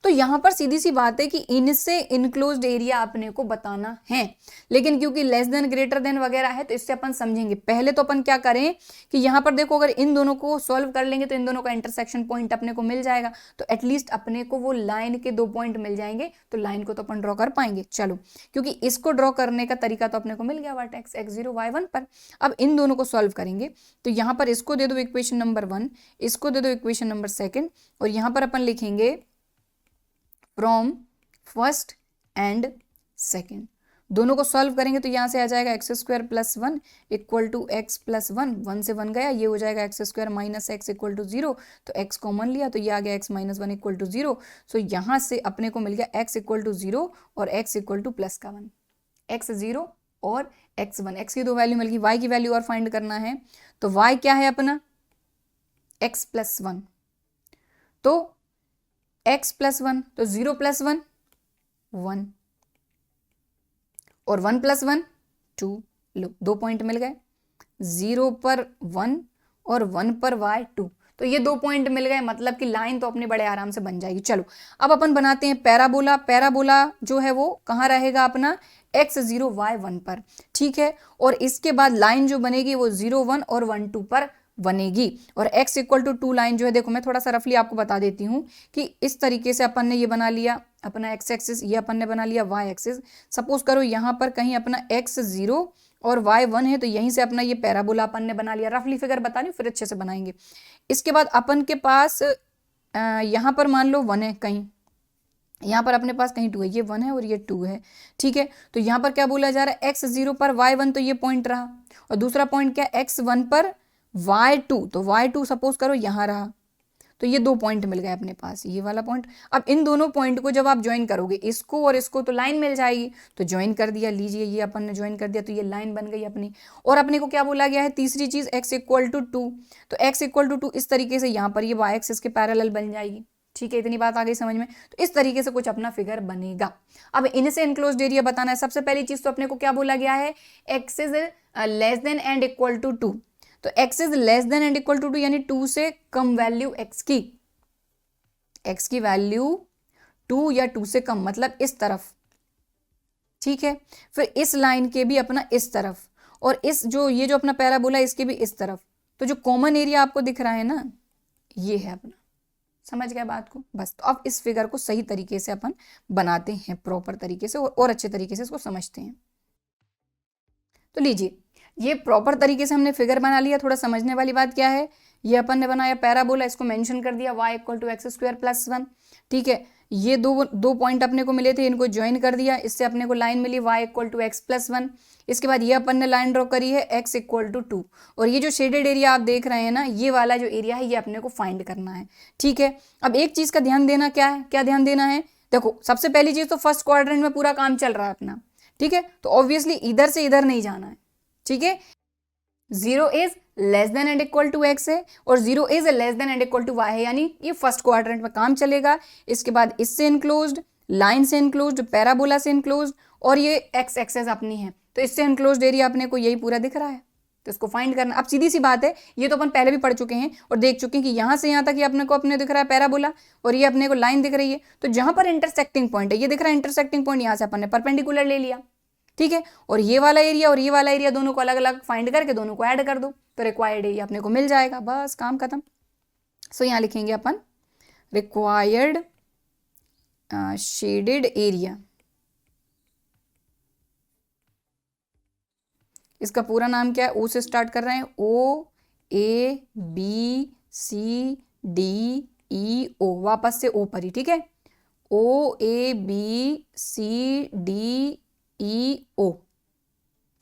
तो यहाँ पर सीधी सी बात है कि इनसे इनक्लोज्ड एरिया अपने को बताना है, लेकिन क्योंकि लेस देन, ग्रेटर देन वगैरह है, तो इससे अपन समझेंगे। पहले तो अपन क्या करें कि यहाँ पर देखो, अगर इन दोनों को सॉल्व कर लेंगे तो इन दोनों का इंटरसेक्शन पॉइंट अपने को मिल जाएगा, तो एटलीस्ट अपने को वो लाइन के 2 पॉइंट मिल जाएंगे, तो लाइन को तो अपन ड्रॉ कर पाएंगे। चलो, क्योंकि इसको ड्रॉ करने का तरीका तो अपने को मिल गया, वर्टेक्स x 0 y 1 पर। अब इन दोनों को सॉल्व करेंगे, तो यहाँ पर इसको दे दो इक्वेशन नंबर 1, इसको दे दो इक्वेशन नंबर 2, और यहाँ पर अपन लिखेंगे फ्रॉम फर्स्ट एंड सेकेंड। दोनों को सॉल्व करेंगे तो यहाँ से आ जाएगा x² + 1 = x + 1, 1 से 1 गया, ये हो जाएगा x² - x = 0, तो x कॉमन लिया तो ये आ गया x - 1 = 0। सो यहाँ से अपने को मिल गया x = 0 और x = +1, x 0 और x1। x की 2 वैल्यू मिल गई, y की वैल्यू और फाइंड करना है। तो y क्या है अपना x प्लस 1, तो x प्लस 1, तो 0 प्लस 1 1 और 1 प्लस 1 2। लो 2 पॉइंट मिल गए, 0 पर 1 और 1 पर y 2। तो ये 2 पॉइंट मिल गए, मतलब कि लाइन तो अपने बड़े आराम से बन जाएगी। चलो अब अपन बनाते हैं पैराबोला। पैराबोला जो है वो कहाँ रहेगा अपना x0 y1 पर, ठीक है। और इसके बाद लाइन जो बनेगी वो 0 1 और 1 2 पर बनेगी। और x इक्वल टू 2 लाइन जो है, देखो मैं थोड़ा सा रफली आपको बता देती हूँ कि इस तरीके से अपन ने ये बना लिया अपना x एक्सिस, ये अपन ने बना लिया y एक्सिस। सपोज करो यहाँ पर कहीं अपना x0 और y1 है, तो यहीं से अपना ये पैराबोला अपन ने बना लिया। रफली फिगर बता रही हूँ, फिर अच्छे से बनाएंगे। इसके बाद अपन के पास यहाँ पर मान लो 1 है, कहीं यहाँ पर अपने पास कहीं 2 है, ये 1 है और ये 2 है, ठीक है। तो यहाँ पर क्या बोला जा रहा है x0 पर y1, तो ये पॉइंट रहा। और दूसरा पॉइंट क्या x1 पर y2, तो y2 सपोज करो यहाँ रहा। तो ये 2 पॉइंट मिल गए अपने पास, ये वाला पॉइंट। अब इन दोनों पॉइंट को जब आप ज्वाइन करोगे, इसको और इसको, तो लाइन मिल जाएगी। तो ज्वाइन कर दिया, लीजिए ये अपन ने ज्वाइन कर दिया, तो ये लाइन बन गई अपनी। और अपने को क्या बोला गया है, तीसरी चीज x इक्वल टू 2, तो x इक्वल टू 2 इस तरीके से यहाँ पर ये y एक्सिस के पैरेलल बन जाएगी, ठीक है। इतनी बात आ गई समझ में। तो इस तरीके से कुछ अपना फिगर बनेगा। अब इनसे इनक्लोज्ड एरिया बताना है। सबसे पहली चीज तो अपने को क्या बोला गया है, x is less than and equal to 2। तो x is less than and equal to 2 यानी 2 से कम वैल्यू x की वैल्यू 2 या 2 से कम, मतलब इस तरफ, ठीक है। फिर इस लाइन के भी अपना इस तरफ, और इस जो ये जो अपना पैराबोला इसके भी इस तरफ। तो जो कॉमन एरिया आपको दिख रहा है ना, ये है अपना। समझ गए बात को? बस तो अब इस फिगर को सही तरीके से अपन बनाते हैं, प्रॉपर तरीके से, और अच्छे तरीके से इसको समझते हैं। तो लीजिए, ये प्रॉपर तरीके से हमने फिगर बना लिया। थोड़ा समझने वाली बात क्या है, ये अपन ने बनाया पैराबोला, इसको मेंशन कर दिया y equal to x² plus 1, ठीक है। ये दो पॉइंट अपने को मिले थे, इनको ज्वाइन कर दिया, इससे अपने को लाइन मिली y equal to x plus 1। इसके बाद ये अपन ने लाइन ड्रॉ करी है x इक्वल टू 2, और ये जो शेडेड एरिया आप देख रहे हैं ना, ये वाला जो एरिया है, ये अपने को फाइंड करना है, ठीक है। अब एक चीज का ध्यान देना, क्या है, क्या ध्यान देना है, देखो सबसे पहली चीज तो फर्स्ट क्वाड्रेंट में पूरा काम चल रहा है अपना, ठीक है। तो ऑब्वियसली इधर से इधर नहीं जाना है, ठीक है। 0 is less than and equal to x है, और 0 is less than and equal to y है, यानी ये फर्स्ट क्वाड्रेंट में काम चलेगा। इसके बाद इससे इनक्लोज्ड, लाइन से इनक्लोज्ड, पैराबोला से इनक्लोज्ड, और ये x एक्सेस अपनी है, तो इससे इनक्लोज्ड एरिया अपने को यही पूरा दिख रहा है, तो इसको फाइंड करना। अब सीधी सी बात है, ये तो अपन पहले भी पढ़ चुके हैं और देख चुके हैं कि यहाँ से यहाँ तक ये अपने दिख रहा है पैराबोला, और ये अपने को लाइन दिख रही है। तो जहां पर इंटरसेक्टिंग पॉइंट है, ये दिख रहा है इंटरसेक्टिंग पॉइंट, यहाँ से अपन ने परपेंडिकुलर ले लिया, ठीक है। और ये वाला एरिया और ये वाला एरिया दोनों को अलग अलग फाइंड करके दोनों को ऐड कर दो, तो रिक्वायर्ड एरिया अपने को मिल जाएगा, बस काम खत्म। सो यहाँ लिखेंगे अपन रिक्वायर्ड शेडेड एरिया। इसका पूरा नाम क्या है, ओ से स्टार्ट कर रहे हैं, OABCDEO, वापस से ओ पर ही, ठीक है। OABCDEO,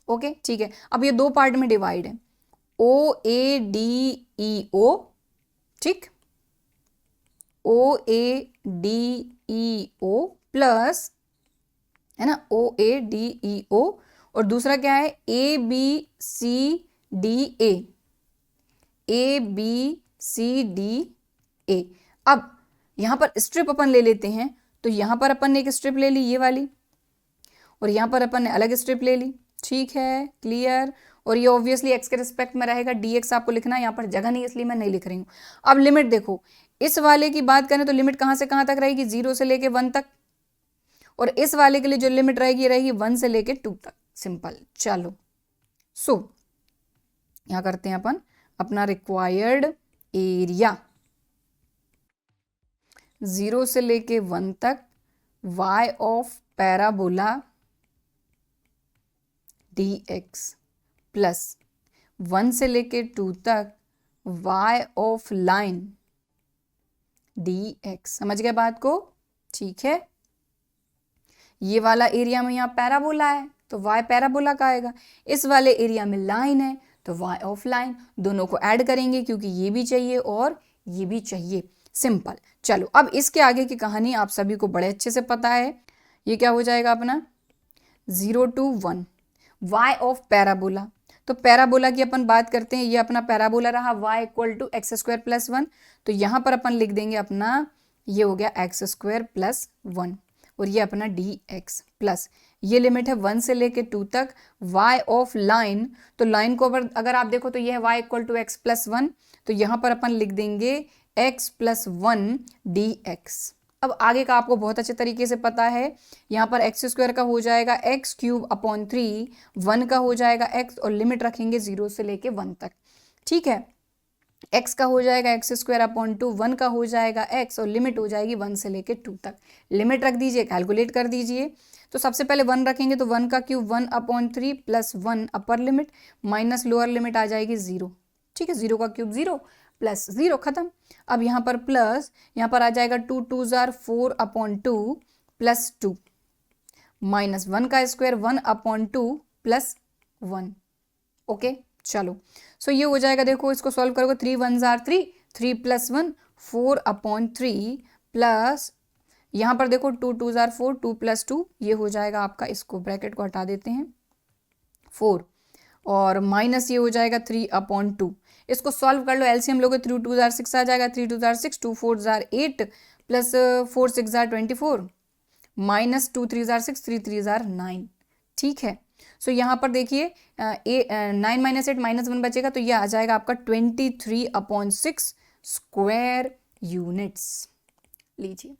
ओके, ठीक है। अब ये 2 पार्ट में डिवाइड है, OADEO, ठीक, OADEO प्लस, है ना, OADEO, और दूसरा क्या है ABCDA। अब यहां पर स्ट्रिप अपन ले लेते हैं, तो यहां पर अपन ने एक स्ट्रिप ले ली, ये वाली, और यहां पर अपन ने अलग स्ट्रिप ले ली, ठीक है, क्लियर। और ये ऑब्वियसली x के रिस्पेक्ट में रहेगा, dx आपको लिखना है, यहाँ पर जगह नहीं इसलिए मैं नहीं लिख रही हूँ। अब लिमिट देखो, इस वाले की बात करें तो लिमिट कहाँ से कहाँ तक रहेगी, 0 से लेके 1 तक, और इस वाले के लिए जो लिमिट रहेगी 1 से लेके 2 तक, सिंपल। चलो सो यहाँ करते हैं अपन अपना रिक्वायर्ड एरिया, 0 से लेके 1 तक y of parabola dx plus 1 से लेके 2 तक y ऑफ लाइन dx। समझ गए बात को? ठीक है, ये वाला एरिया में यहाँ पैराबोला है तो y पैराबोला का आएगा, इस वाले एरिया में लाइन है तो y ऑफ लाइन, दोनों को ऐड करेंगे क्योंकि ये भी चाहिए और ये भी चाहिए, सिंपल। चलो अब इसके आगे की कहानी आप सभी को बड़े अच्छे से पता है, ये क्या हो जाएगा अपना 0 to 1, y ऑफ पैराबोला। तो पैराबोला की अपन बात करते हैं, ये अपना पैराबोला रहा y equal to x square plus 1, तो यहाँ पर अपन लिख देंगे अपना, ये हो गया एक्स स्क्वायर प्लस 1 और ये अपना dx प्लस, ये लिमिट है 1 से लेके 2 तक। y ऑफ लाइन, तो लाइन को अगर आप देखो तो ये है y equal to x plus 1, तो यहाँ पर अपन लिख देंगे x प्लस 1 dx। अब आगे का आपको बहुत अच्छे तरीके से पता है, यहाँ पर एक्स स्क्वायर का हो जाएगा एक्स क्यूब अपॉन 3, 1 का हो जाएगा x और लिमिट रखेंगे 0 से लेके 1 तक, ठीक है। x का हो जाएगा एक्स स्क्वायर अपॉन 2, 1 का हो जाएगा x और लिमिट हो जाएगी 1 से लेके 2 तक। लिमिट रख दीजिए, कैलकुलेट कर दीजिए। तो सबसे पहले 1 रखेंगे तो 1 का cube 1 upon 3 plus 1 upper limit minus lower limit आ जाएगी 0, ठीक है। 0 का क्यूब 0 प्लस 0, खत्म। अब यहाँ पर प्लस, यहाँ पर आ जाएगा 2 2 जार 4 अपॉन 2 प्लस 2 माइनस 1 का स्क्वायर 1 अपॉन 2 प्लस 1, ओके। चलो सो ये हो जाएगा, देखो इसको सॉल्व करोगे 3 1 जार 3, 3 प्लस 1 4 अपॉन 3 प्लस, यहाँ पर देखो 2 2 जार 4, 2 प्लस 2, ये हो जाएगा आपका, इसको ब्रैकेट को हटा देते हैं 4 और माइनस ये हो जाएगा 3 अपॉन 2। इसको सॉल्व कर लो, एलसीएम लोगे 3 2 जार 6 आ जाएगा, 3 2 jar 6, 2 4 jar 8 plus 4 6 jar 24 minus 2 3 jar 6, 3 3 jar 9, ठीक है। सो यहाँ पर देखिए 9 माइनस 8 माइनस 1 बचेगा, तो ये आ जाएगा आपका 23 अपॉन 6 स्क्वायर यूनिट्स। लीजिए,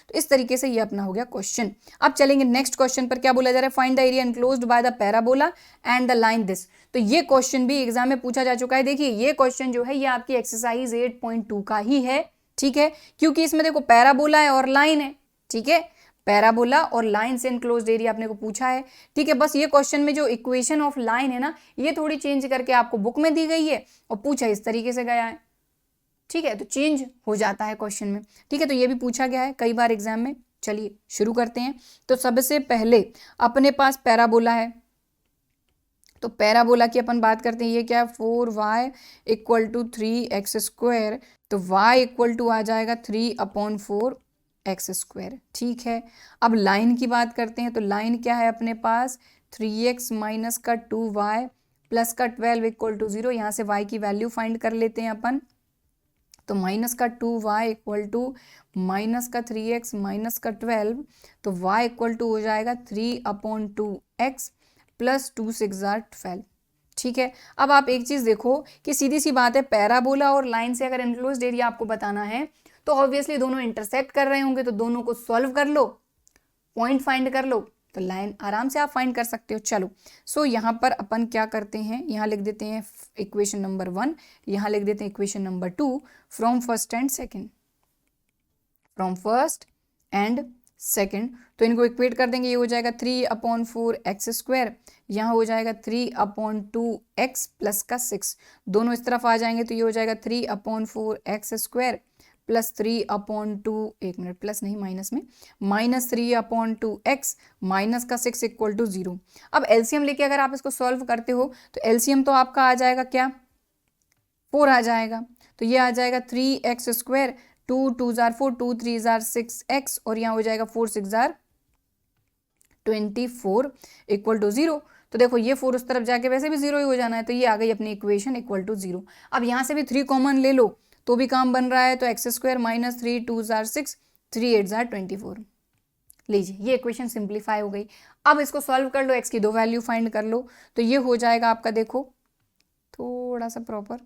तो इस तरीके से ये अपना हो गया क्वेश्चन। अब चलेंगे नेक्स्ट क्वेश्चन पर, क्या बोला जा रहा है, find the area enclosed by the parabola and the line this. तो ये क्वेश्चन भी एग्जाम में पूछा जा चुका है। देखिए ये क्वेश्चन जो है ये आपकी एक्सरसाइज 8.2 का ही है, ठीक है, क्योंकि इसमें देखो पैराबोला है और लाइन है, ठीक है, पैराबोला और लाइन से एनक्लोज्ड एरिया आपने को पूछा है, ठीक है। बस ये क्वेश्चन में जो इक्वेशन ऑफ लाइन है ना, ये थोड़ी चेंज करके आपको बुक में दी गई है और पूछा इस तरीके से गया है, ठीक है, तो चेंज हो जाता है क्वेश्चन में, ठीक है। तो ये भी पूछा गया है कई बार एग्जाम में। चलिए शुरू करते हैं। तो सबसे पहले अपने पास पैराबोला है, तो पैराबोला की अपन बात करते हैं, ये क्या है 4y equal to 3x square, तो y इक्वल टू आ जाएगा 3 अपॉन 4 एक्स स्क्वायर, ठीक है। अब लाइन की बात करते हैं, तो लाइन क्या है अपने पास 3x माइनस का 2y प्लस का 12 इक्वल टू 0, यहाँ से y की वैल्यू फाइंड कर लेते हैं अपन। तो माइनस का 2y इक्वल टू माइनस का 3x माइनस का 12, तो y इक्वल टू हो जाएगा 3 अपॉन 2x प्लस 2 6 जार 12, ठीक है। अब आप एक चीज़ देखो कि सीधी सी बात है, पैराबोला और लाइन से अगर एनक्लोज्ड एरिया आपको बताना है तो ऑब्वियसली दोनों इंटरसेक्ट कर रहे होंगे, तो दोनों को सॉल्व कर लो, पॉइंट फाइंड कर लो, तो लाइन आराम से आप फाइंड कर सकते हो। चलो सो यहाँ पर अपन क्या करते हैं, यहाँ लिख देते हैं इक्वेशन नंबर 1, यहाँ लिख देते हैं equation number 2 from first and second, from first and second. तो इनको इक्वेट कर देंगे, ये हो जाएगा 3 अपॉन 4 एक्स स्क्वायर, यहाँ हो जाएगा 3 अपॉन 2 एक्स प्लस का 6, दोनों इस तरफ आ जाएंगे, तो ये हो जाएगा 3 upon 4 x square plus 3 upon 2, एक मिनट प्लस नहीं माइनस में, माइनस 3 अपॉन 2 एक्स माइनस का 6 इक्वल टू 0। अब एलसीएम लेके अगर आप इसको सॉल्व करते हो तो एलसीएम तो आपका आ जाएगा क्या 4 आ जाएगा, तो ये आ जाएगा 3x स्क्वायर, 2 2 जार 4, 2 3 जार 6x और यहाँ हो जाएगा 4 6 जार 24 इक्वल टू 0। तो देखो ये 4 उस तरफ जाके वैसे भी 0 ही हो जाना है, तो ये आ गई अपनी इक्वेशन इक्वल टू 0। अब यहाँ से भी 3 कॉमन ले लो तो भी काम बन रहा है, तो x square minus 3 2 jar 6, 3 8 jar 24। लीजिए ये इक्वेशन सिंप्लीफाई हो गई। अब इसको सॉल्व कर लो, एक्स की दो वैल्यू फाइंड कर लो, तो ये हो जाएगा आपका, देखो थोड़ा सा प्रॉपर,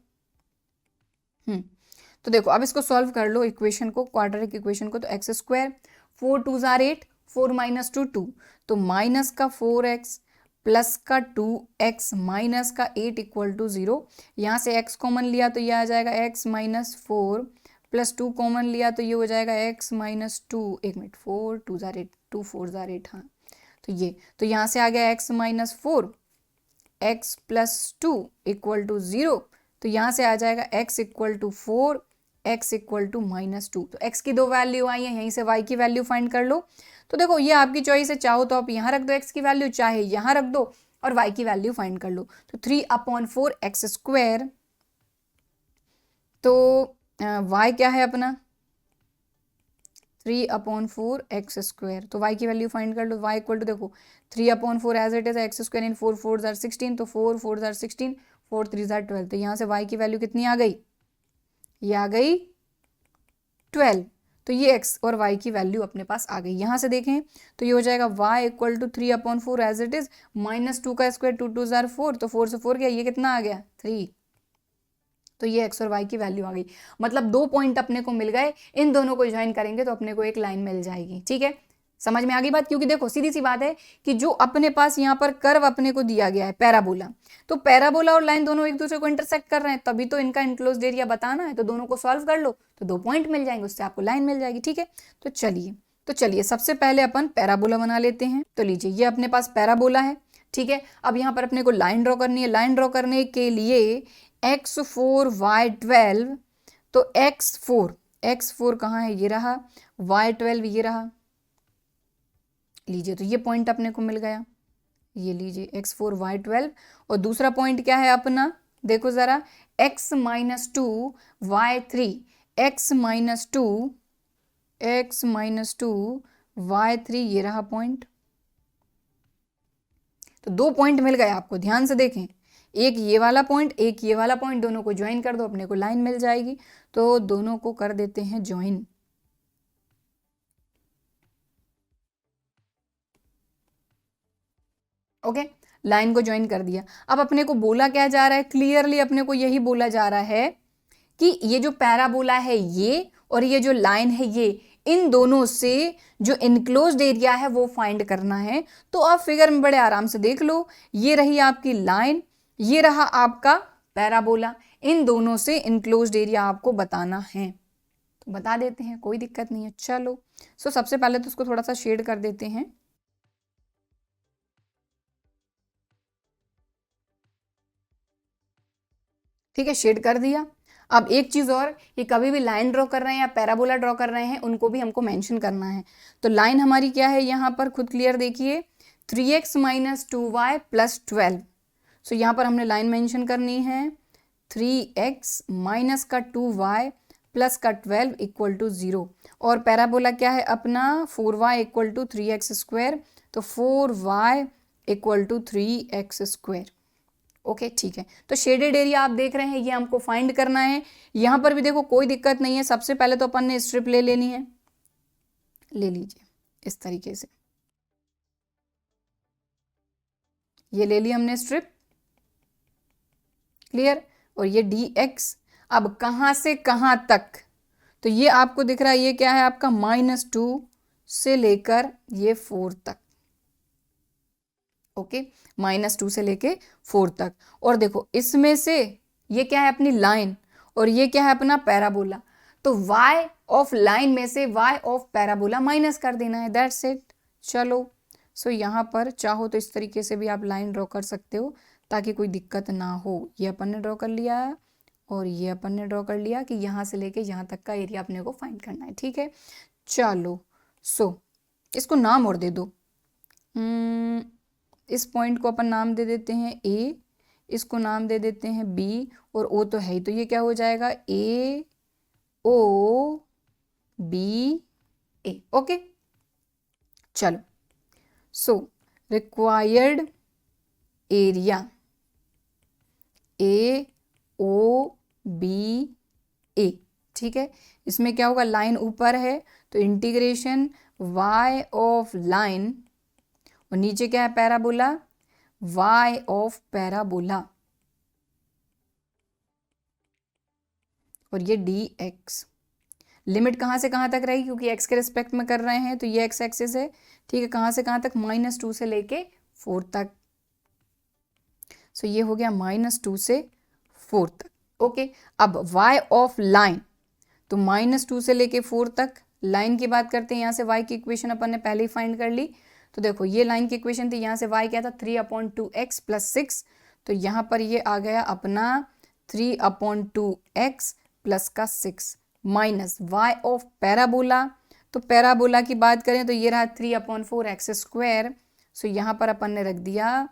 तो देखो अब इसको सॉल्व कर लो इक्वेशन को, क्वाड्रेटिक इक्वेशन को, तो एक्स स्क्वायर 4 2 जार 8, 4 माइनस 2 2, तो माइनस का 4x प्लस का 2x माइनस का 8 इक्वल टू 0। यहाँ से x कॉमन लिया तो ये आ जाएगा x माइनस 4 प्लस 2 कॉमन लिया तो ये हो जाएगा x माइनस 2, एक मिनट 4 2 जार 8, 2 4 जार 8, हाँ, तो ये, तो यहाँ से आ गया x minus 4 x plus 2 equal to 0, तो यहाँ से आ जाएगा x equal to 4, x equal to minus 2। तो x की दो वैल्यू आई है, यहीं से y की वैल्यू फाइंड कर लो। तो देखो ये आपकी चॉइस है, चाहो तो आप यहाँ रख दो x की वैल्यू, चाहे यहाँ रख दो और y की वैल्यू फाइंड कर लो। तो 3 अपॉन 4 एक्स स्क्वायर, तो y क्या है अपना 3/4 x²। तो y की वैल्यू फाइंड कर लो। y इक्वल टू देखो 3/4 एज इट इज, x² इन 4 4 जार 16, तो 4 4 जार 16, 4 3 जार 12। तो यहाँ से y की वैल्यू कितनी आ गई? ये आ गई 12। तो ये x और y की वैल्यू अपने पास आ गई। यहाँ से देखें तो ये हो जाएगा y equal to 3/4 as it is, -2 का स्क्वायर, 2 2 जार 4, तो 4 से 4 गया, ये कितना आ गया? 3। तो ये x और y की वैल्यू आ गई। मतलब 2 पॉइंट अपने को मिल गए, इन दोनों को ज्वाइन करेंगे तो अपने को एक लाइन मिल जाएगी। ठीक है, समझ में आ गई बात? क्योंकि देखो सीधी सी बात है कि जो अपने पास यहाँ पर कर्व अपने को दिया गया है पैराबोला, तो पैराबोला और लाइन दोनों एक दूसरे को इंटरसेक्ट कर रहे हैं, तभी तो इनका इनक्लोज्ड एरिया बताना है। तो दोनों को सॉल्व कर लो तो 2 पॉइंट मिल जाएंगे, उससे आपको लाइन मिल जाएगी। ठीक है, तो चलिए सबसे पहले अपन पैराबोला बना लेते हैं। तो लीजिए ये अपने पास पैराबोला है। ठीक है, अब यहाँ पर अपने को लाइन ड्रॉ करनी है। लाइन ड्रॉ करने के लिए x4 y12, तो x4 कहाँ है? ये रहा, y12 ये रहा। लीजिए तो ये पॉइंट अपने को मिल गया, ये लीजिए x4 y12। और दूसरा पॉइंट क्या है अपना? देखो जरा, x - 2 y3, x - 2 y3, ये रहा पॉइंट। तो 2 पॉइंट मिल गए आपको, ध्यान से देखें, एक ये वाला पॉइंट, एक ये वाला पॉइंट, दोनों को ज्वाइन कर दो, अपने को लाइन मिल जाएगी। तो दोनों को कर देते हैं ज्वाइन। ओके, लाइन को ज्वाइन कर दिया। अब अपने को बोला क्या जा रहा है? क्लियरली अपने को यही बोला जा रहा है कि ये जो पैराबोला है ये, और ये जो लाइन है ये, इन दोनों से जो इनक्लोज्ड एरिया है वो फाइंड करना है। तो आप फिगर में बड़े आराम से देख लो, ये रही आपकी लाइन, ये रहा आपका पैराबोला, इन दोनों से इनक्लोज्ड एरिया आपको बताना है। तो बता देते हैं, कोई दिक्कत नहीं है। चलो सबसे पहले तो उसको थोड़ा सा शेड कर देते हैं। ठीक है, शेड कर दिया। अब एक चीज और, ये कभी भी लाइन ड्रॉ कर रहे हैं या पैराबोला ड्रॉ कर रहे हैं, उनको भी हमको मेंशन करना है। तो लाइन हमारी क्या है यहाँ पर? खुद क्लियर देखिए, 3x - 2y + 12। सो यहाँ पर हमने लाइन मेंशन करनी है, 3x - का 2y + का 12 = 0। और पैराबोला क्या है अपना? 4y = 3x², तो 4y = 3x²। ओके, ठीक है। तो शेडेड एरिया आप देख रहे हैं, ये हमको फाइंड करना है। यहां पर भी देखो कोई दिक्कत नहीं है। सबसे पहले तो अपन ने स्ट्रिप ले लेनी है, ले लीजिए इस तरीके से, ये ले ली हमने स्ट्रिप, क्लियर। और ये dx, अब कहां से कहां तक? तो ये आपको दिख रहा है, ये क्या है आपका? -2 से लेकर ये 4 तक। ओके, -2 से लेके 4 तक। और देखो इसमें से ये क्या है? अपनी लाइन, और ये क्या है? अपना पैराबोला। तो y ऑफ लाइन में से y ऑफ पैराबोला माइनस कर देना है, दैट्स इट। चलो यहाँ पर चाहो तो इस तरीके से भी आप लाइन ड्रॉ कर सकते हो ताकि कोई दिक्कत ना हो। ये अपन ने ड्रॉ कर लिया है, और ये अपन ने ड्रॉ कर लिया कि यहाँ से लेके यहाँ तक का एरिया अपने को फाइंड करना है। ठीक है, चलो इसको नाम और दे दो। इस पॉइंट को अपन नाम दे देते हैं A, इसको नाम दे देते हैं B, और O तो है ही, तो ये क्या हो जाएगा? A O B A। Okay, चलो required area A O B A। ठीक है, इसमें क्या होगा? लाइन ऊपर है तो इंटीग्रेशन y ऑफ लाइन, और नीचे क्या है? पैराबोला, y ऑफ पैराबोला, और ये dx। लिमिट कहाँ से कहाँ तक रहेगी? क्योंकि x के रिस्पेक्ट में कर रहे हैं तो ये x एक्सिस है। ठीक है, कहाँ से कहाँ तक? -2 से लेके 4 तक। ये हो गया -2 से 4 तक। ओके, अब y ऑफ लाइन, तो -2 से लेके 4 तक लाइन की बात करते हैं। यहाँ से y की इक्वेशन अपन ने पहले ही फाइंड कर ली। तो देखो ये लाइन की इक्वेशन थी, यहाँ से y क्या था? 3/2x + 6। तो यहाँ पर ये आ गया अपना 3/2x + का 6 माइनस y ऑफ पैराबोला। तो पैराबोला की बात करें तो ये रहा 3/4x²। यहाँ पर अपन ने रख दिया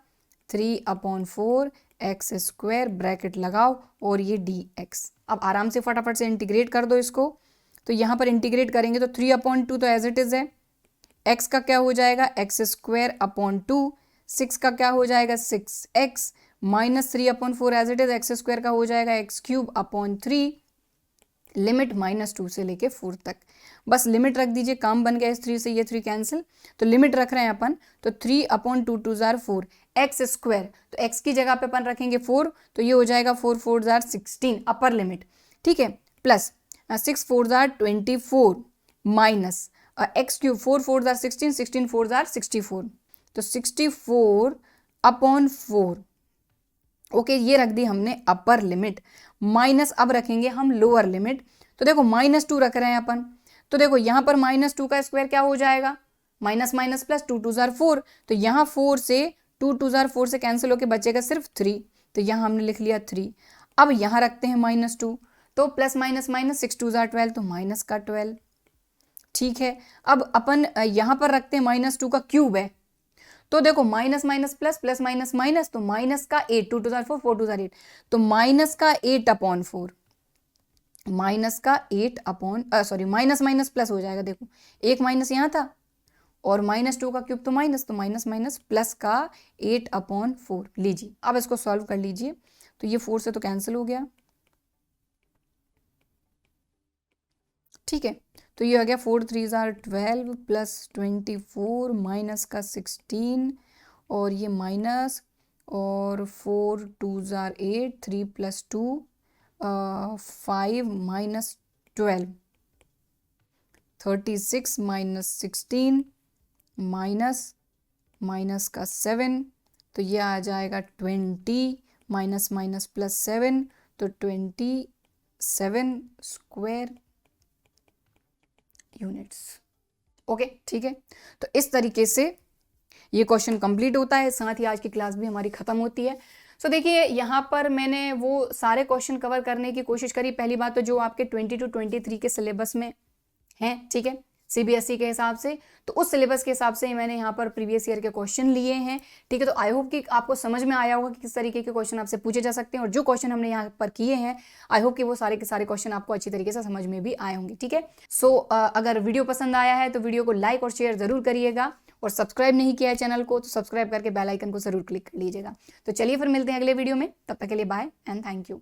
3/4x², ब्रैकेट लगाओ, और ये dx। अब आराम से फटाफट से इंटीग्रेट कर दो इसको। तो यहाँ पर इंटीग्रेट करेंगे तो 3/2 तो एज इट इज़ है, x का क्या हो जाएगा x²/2, 6 का क्या हो जाएगा 6x, -3/4 as it is, x² का हो जाएगा x³/3, लिमिट -2 से लेके 4 तक। बस लिमिट रख दीजिए, काम बन गया। इस 3 से ये 3 कैंसिल, तो लिमिट रख रहे हैं अपन, तो 3/2 2 जार 4 x², तो x की जगह पे अपन रखेंगे 4, तो ये हो जाएगा 4 4 जार 16 अपर लिमिट, ठीक है, प्लस 6 4 जार 24 माइनस x³ 4 4 जार 16, 16 4 जार 64, तो 64/4, ओके, ये रख दी हमने अपर लिमिट, माइनस अब रखेंगे हम लोअर लिमिट। तो देखो -2 रख रहे हैं अपन, तो देखो यहाँ पर -2 का स्क्वायर क्या हो जाएगा, माइनस माइनस प्लस, 2 2 जार 4, तो यहाँ 4 से 2 2 जार 4 से कैंसिल होके बचेगा सिर्फ 3, तो यहाँ हमने लिख लिया 3। अब यहाँ रखते हैं -2, तो प्लस माइनस माइनस, 6 2 जार 12, तो माइनस का 12, ठीक है। अब अपन यहाँ पर रखते हैं -2 का क्यूब है, तो देखो minus minus plus, plus minus minus, तो माइनस का 8, 2 2 जार 4, 4 2 जार 8, तो माइनस का 8/4, माइनस का 8 सॉरी माइनस माइनस प्लस हो जाएगा, देखो एक माइनस यहाँ था और -2 का क्यूब तो माइनस माइनस प्लस का 8/4 लीजिए। अब इसको सॉल्व कर लीजिए, तो ये 4 से तो कैंसिल हो गया, ठीक है, तो ये हो गया 4 3 जार 12 प्लस 24 माइनस का 16 और ये माइनस, और 4 2 जार 8, 3 + 2 5 माइनस 12, 36 माइनस 16 माइनस का 7, तो ये आ जाएगा 20 माइनस माइनस प्लस 7, तो 27 स्क्वायर यूनिट्स, ओके, ठीक है। तो इस तरीके से ये क्वेश्चन कंप्लीट होता है, साथ ही आज की क्लास भी हमारी खत्म होती है। सो देखिए यहाँ पर मैंने वो सारे क्वेश्चन कवर करने की कोशिश करी। पहली बात तो जो आपके 22 23 के सिलेबस में हैं, ठीक है, CBSE के हिसाब से, तो उस सिलेबस के हिसाब से मैंने यहाँ पर प्रीवियस ईयर के क्वेश्चन लिए हैं, ठीक है। तो आई होप कि आपको समझ में आया होगा कि किस तरीके के क्वेश्चन आपसे पूछे जा सकते हैं, और जो क्वेश्चन हमने यहाँ पर किए हैं आई होप कि वो सारे के सारे क्वेश्चन आपको अच्छी तरीके से समझ में भी आए होंगे, ठीक है। सो अगर वीडियो पसंद आया है तो वीडियो को लाइक और शेयर जरूर करिएगा, और सब्सक्राइब नहीं किया है चैनल को तो सब्सक्राइब करके बेल आइकन को जरूर क्लिक कर लीजिएगा। तो चलिए फिर मिलते हैं अगले वीडियो में, तब तक के लिए बाय एंड थैंक यू।